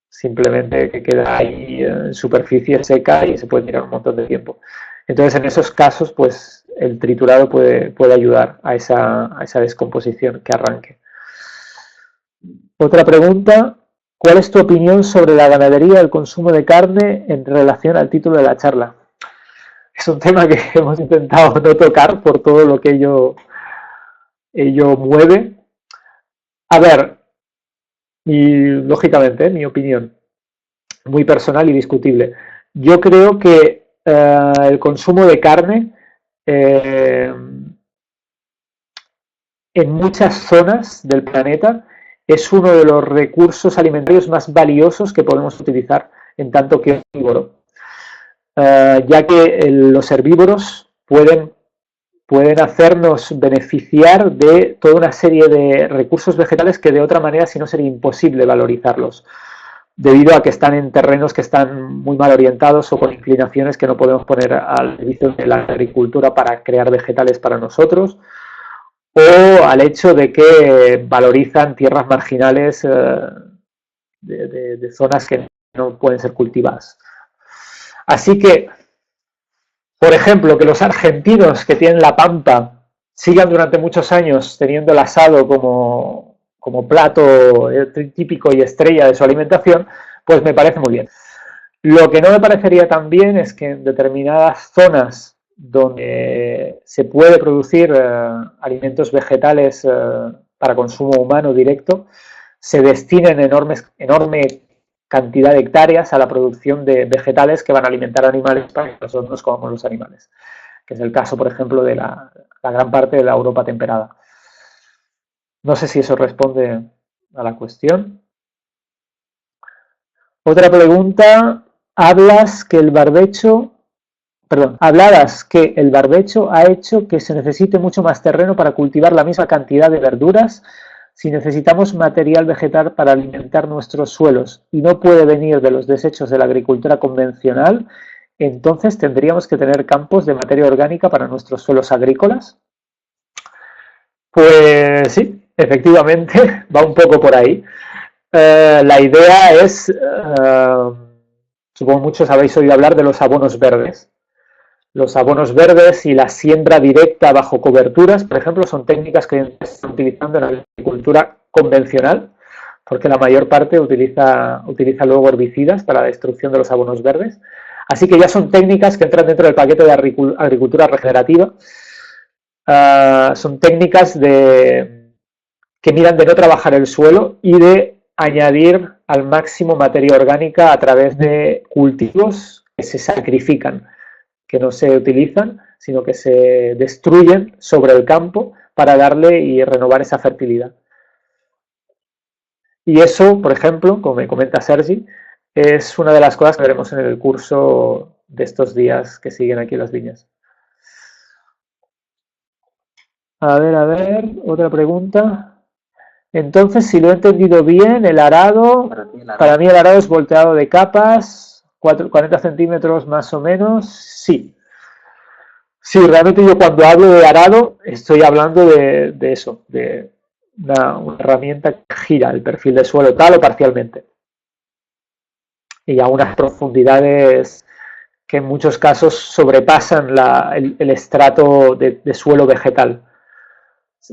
Simplemente que queda ahí en superficie seca y se puede tirar un montón de tiempo. Entonces, en esos casos, pues el triturado puede ayudar a esa descomposición que arranque. Otra pregunta, ¿cuál es tu opinión sobre la ganadería y el consumo de carne en relación al título de la charla? Es un tema que hemos intentado no tocar por todo lo que ello mueve. A ver, lógicamente, mi opinión, muy personal y discutible. Yo creo que el consumo de carne en muchas zonas del planeta es uno de los recursos alimentarios más valiosos que podemos utilizar en tanto que herbívoro, ya que los herbívoros pueden hacernos beneficiar de toda una serie de recursos vegetales que de otra manera si no sería imposible valorizarlos, debido a que están en terrenos que están muy mal orientados o con inclinaciones que no podemos poner al servicio de la agricultura para crear vegetales para nosotros, o al hecho de que valorizan tierras marginales de zonas que no pueden ser cultivadas. Así que, por ejemplo, que los argentinos que tienen la pampa sigan durante muchos años teniendo el asado como plato típico y estrella de su alimentación, pues me parece muy bien. Lo que no me parecería tan bien es que en determinadas zonas donde se puede producir alimentos vegetales para consumo humano directo, se destinen enorme cantidad de hectáreas a la producción de vegetales que van a alimentar animales para que nosotros nos comamos los animales, que es el caso, por ejemplo, de la gran parte de la Europa temperada. No sé si eso responde a la cuestión. Otra pregunta, hablabas que el barbecho ha hecho que se necesite mucho más terreno para cultivar la misma cantidad de verduras si necesitamos material vegetal para alimentar nuestros suelos y no puede venir de los desechos de la agricultura convencional, entonces tendríamos que tener campos de materia orgánica para nuestros suelos agrícolas. Pues sí, efectivamente, va un poco por ahí. La idea es, supongo muchos habéis oído hablar de los abonos verdes. Los abonos verdes y la siembra directa bajo coberturas, por ejemplo, son técnicas que se están utilizando en la agricultura convencional, porque la mayor parte utiliza luego herbicidas para la destrucción de los abonos verdes. Así que ya son técnicas que entran dentro del paquete de agricultura regenerativa. Son técnicas que miran de no trabajar el suelo y de añadir al máximo materia orgánica a través de cultivos que se sacrifican, que no se utilizan, sino que se destruyen sobre el campo para darle y renovar esa fertilidad. Y eso, por ejemplo, como me comenta Sergi, es una de las cosas que veremos en el curso de estos días que siguen aquí en las viñas. A ver, otra pregunta. Entonces, si lo he entendido bien, el arado, para mí el arado es volteado de capas, 40 centímetros más o menos, sí. Sí, realmente yo cuando hablo de arado estoy hablando de eso, de una herramienta que gira el perfil del suelo tal o parcialmente. Y a unas profundidades que en muchos casos sobrepasan el estrato de suelo vegetal.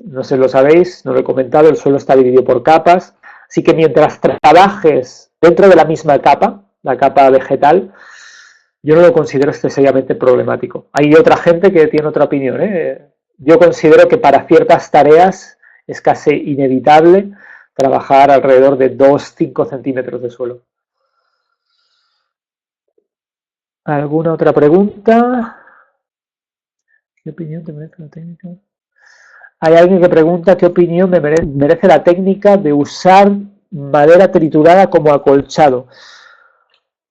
No sé si lo sabéis, no lo he comentado, el suelo está dividido por capas, así que mientras trabajes dentro de la misma capa, la capa vegetal, yo no lo considero excesivamente problemático. Hay otra gente que tiene otra opinión, ¿eh? Yo considero que para ciertas tareas es casi inevitable trabajar alrededor de 2-5 centímetros de suelo. ¿Alguna otra pregunta? ¿Qué opinión te merece la técnica? Hay alguien que pregunta qué opinión me merece la técnica de usar madera triturada como acolchado.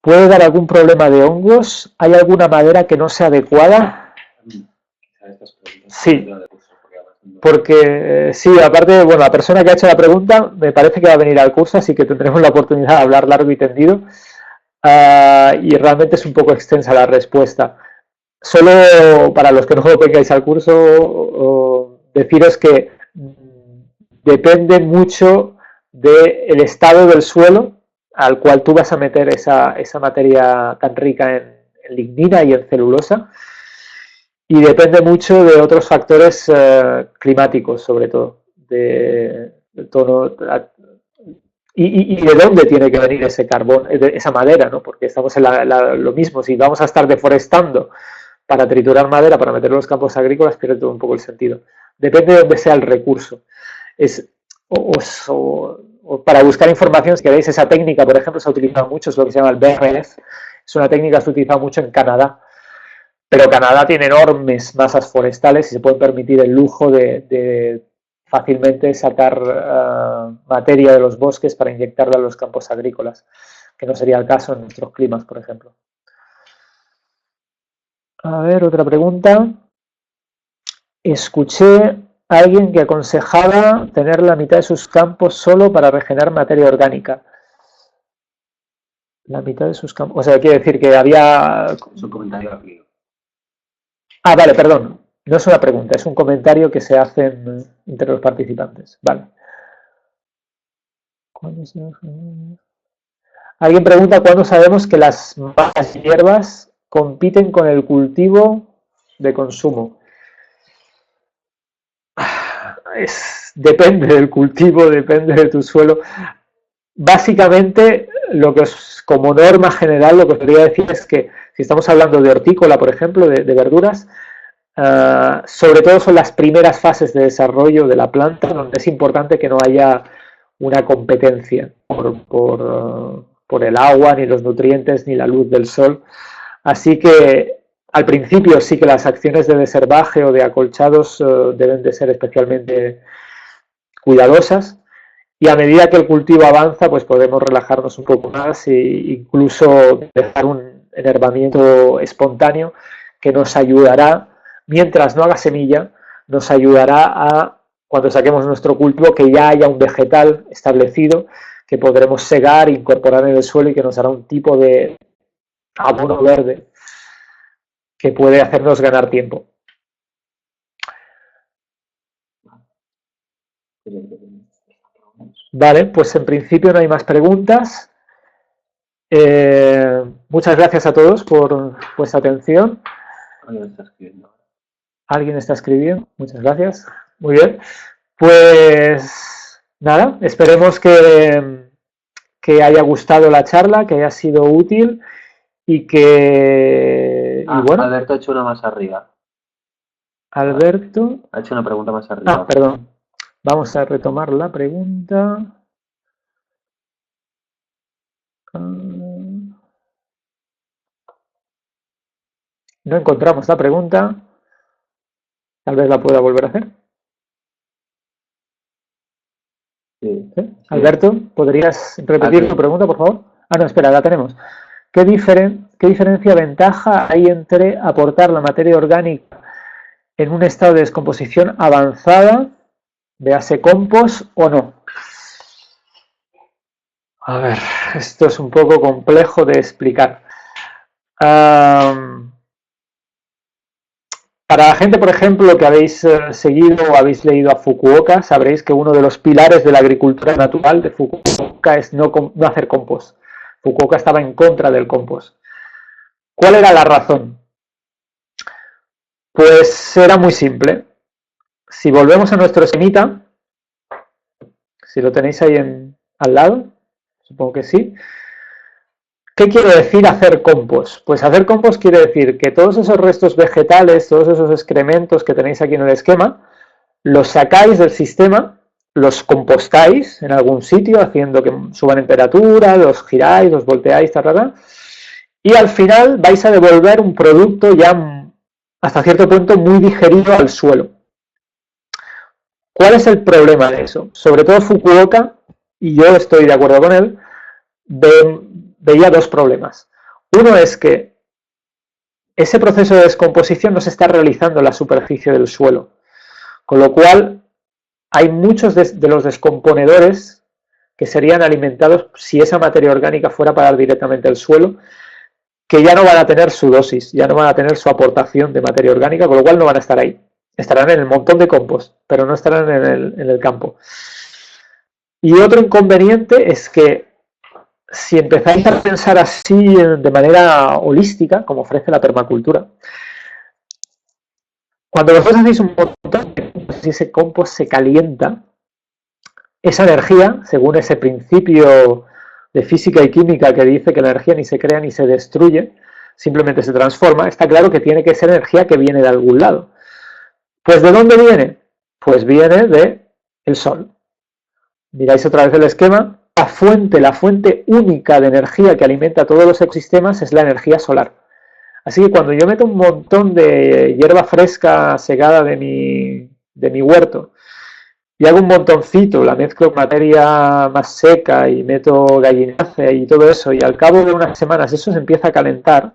¿Puede dar algún problema de hongos? ¿Hay alguna madera que no sea adecuada? Sí, porque sí, aparte, bueno, la persona que ha hecho la pregunta me parece que va a venir al curso, así que tendremos la oportunidad de hablar largo y tendido. Y realmente es un poco extensa la respuesta. Solo para los que no vengáis al curso, deciros que depende mucho del estado del suelo al cual tú vas a meter esa materia tan rica en lignina y en celulosa, y depende mucho de otros factores climáticos, sobre todo, de tono y de dónde tiene que venir ese carbón, esa madera, ¿no? Porque estamos en lo mismo, si vamos a estar deforestando para triturar madera, para meterlo en los campos agrícolas, pierde todo un poco el sentido. Depende de dónde sea el recurso. O para buscar información, si queréis, esa técnica, por ejemplo, se ha utilizado mucho, es lo que se llama el BRF, es una técnica que se ha utilizado mucho en Canadá, pero Canadá tiene enormes masas forestales y se puede permitir el lujo de fácilmente sacar materia de los bosques para inyectarla a los campos agrícolas, que no sería el caso en nuestros climas, por ejemplo. A ver, otra pregunta. Escuché a alguien que aconsejaba tener la mitad de sus campos solo para regenerar materia orgánica. La mitad de sus campos. O sea, quiere decir que había. Es un comentario rápido. Ah, vale, perdón. No es una pregunta, es un comentario que se hace entre los participantes. Vale. Alguien pregunta cuándo sabemos que las malas hierbas compiten con el cultivo de consumo. Depende del cultivo, depende de tu suelo. Básicamente, lo que como norma general, lo que os podría decir es que si estamos hablando de hortícola, por ejemplo, de verduras, sobre todo son las primeras fases de desarrollo de la planta donde es importante que no haya una competencia por el agua, ni los nutrientes, ni la luz del sol. Así que al principio sí que las acciones de desherbaje o de acolchados deben de ser especialmente cuidadosas, y a medida que el cultivo avanza pues podemos relajarnos un poco más e incluso dejar un enherbamiento espontáneo que nos ayudará, mientras no haga semilla, nos ayudará a, cuando saquemos nuestro cultivo, que ya haya un vegetal establecido que podremos segar, incorporar en el suelo y que nos hará un tipo de abono verde que puede hacernos ganar tiempo. Vale, pues en principio no hay más preguntas. Muchas gracias a todos por vuestra atención. ¿Alguien está escribiendo? Muchas gracias. Muy bien. Pues nada, esperemos que haya gustado la charla, que haya sido útil y que... y bueno, Alberto ha hecho una más arriba. Alberto Ha hecho una pregunta más arriba. Ah, perdón. Vamos a retomar la pregunta. No encontramos la pregunta. Tal vez la pueda volver a hacer. Sí. ¿Sí? Alberto, ¿podrías repetir tu pregunta, por favor? Ah, no, espera, la tenemos. ¿Qué diferencia o ventaja hay entre aportar la materia orgánica en un estado de descomposición avanzada, véase compost o no? A ver, esto es un poco complejo de explicar. Para la gente, por ejemplo, que habéis seguido o habéis leído a Fukuoka, sabréis que uno de los pilares de la agricultura natural de Fukuoka es no hacer compost. Fukuoka estaba en contra del compost. ¿Cuál era la razón? Pues era muy simple. Si volvemos a nuestro esquemita, si lo tenéis ahí al lado, supongo que sí, ¿Qué quiere decir hacer compost? Pues hacer compost quiere decir que todos esos restos vegetales, todos esos excrementos que tenéis aquí en el esquema, los sacáis del sistema, los compostáis en algún sitio, haciendo que suban en temperatura, los giráis, los volteáis, y al final vais a devolver un producto ya hasta cierto punto muy digerido al suelo. ¿Cuál es el problema de eso? Sobre todo Fukuoka, y yo estoy de acuerdo con él, veía dos problemas. Uno es que ese proceso de descomposición no se está realizando en la superficie del suelo, con lo cual hay muchos de los descomponedores que serían alimentados si esa materia orgánica fuera para dar directamente al suelo, que ya no van a tener su dosis, ya no van a tener su aportación de materia orgánica, con lo cual no van a estar ahí. Estarán en el montón de compost, pero no estarán en el campo. Y otro inconveniente es que si empezáis a pensar así de manera holística, como ofrece la permacultura, cuando vosotros hacéis un montón de compost y ese compost se calienta, esa energía, según ese principio de física y química que dice que la energía ni se crea ni se destruye, simplemente se transforma, está claro que tiene que ser energía que viene de algún lado. Pues ¿de dónde viene? Pues viene del Sol. Miráis otra vez el esquema, la fuente única de energía que alimenta todos los ecosistemas es la energía solar. Así que cuando yo meto un montón de hierba fresca segada de mi huerto y hago un montoncito, la mezclo con materia más seca y meto gallinace y todo eso, y al cabo de unas semanas eso se empieza a calentar,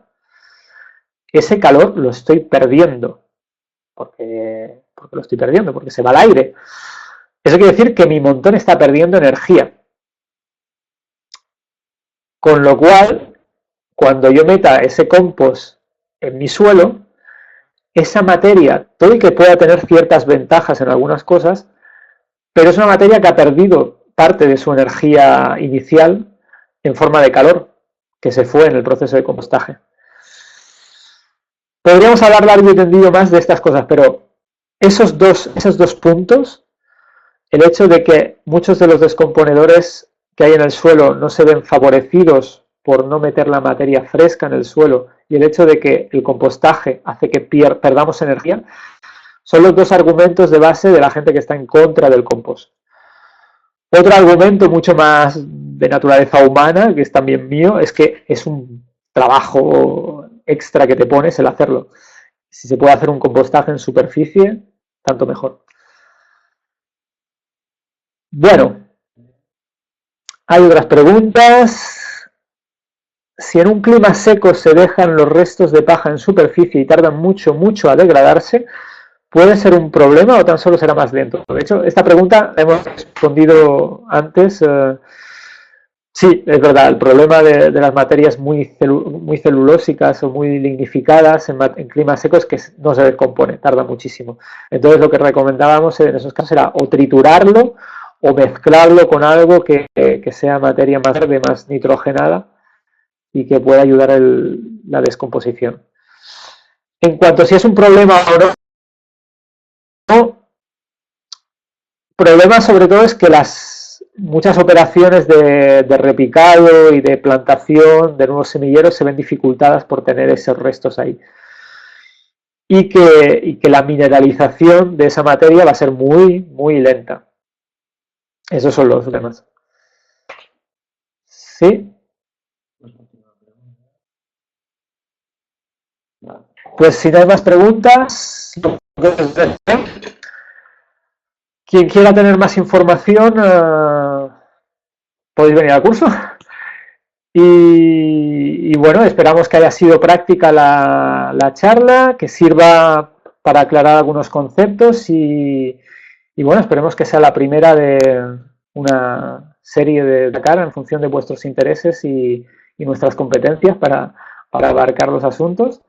ese calor lo estoy perdiendo, porque lo estoy perdiendo, porque se va al aire. Eso quiere decir que mi montón está perdiendo energía. Con lo cual, cuando yo meta ese compost en mi suelo, esa materia, todo y que pueda tener ciertas ventajas en algunas cosas, pero es una materia que ha perdido parte de su energía inicial en forma de calor, que se fue en el proceso de compostaje. Podríamos hablar largo y tendido más de estas cosas, pero esos dos puntos, el hecho de que muchos de los descomponedores que hay en el suelo no se ven favorecidos por no meter la materia fresca en el suelo y el hecho de que el compostaje hace que perdamos energía, son los dos argumentos de base de la gente que está en contra del compost. Otro argumento mucho más de naturaleza humana, que es también mío, es que es un trabajo extra que te pones el hacerlo. Si se puede hacer un compostaje en superficie, tanto mejor. Bueno, hay otras preguntas. Si en un clima seco se dejan los restos de paja en superficie y tardan mucho a degradarse, ¿puede ser un problema o tan solo será más lento? De hecho, esta pregunta la hemos respondido antes. Sí, es verdad, el problema de las materias muy celulósicas o muy lignificadas en climas secos es que no se descompone, tarda muchísimo. Entonces lo que recomendábamos en esos casos era o triturarlo o mezclarlo con algo que sea materia más verde, más nitrogenada y que pueda ayudar a la descomposición. En cuanto a si es un problema o no, problema sobre todo es que muchas operaciones de repicado y de plantación de nuevos semilleros se ven dificultadas por tener esos restos ahí. Y que la mineralización de esa materia va a ser muy lenta. Esos son los temas. ¿Sí? Pues si no hay más preguntas, quien quiera tener más información, podéis venir al curso. Y bueno, esperamos que haya sido práctica la charla, que sirva para aclarar algunos conceptos y bueno, esperemos que sea la primera de una serie de Dakar en función de vuestros intereses y nuestras competencias para abarcar los asuntos.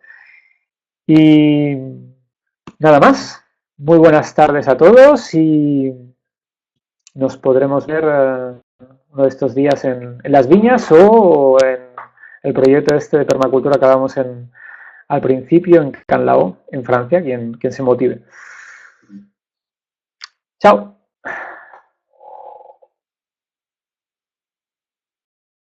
Y nada más, muy buenas tardes a todos y nos podremos ver uno de estos días en las viñas o en el proyecto este de permacultura que hablábamos al principio en Canlao, en Francia, quien se motive. Chao.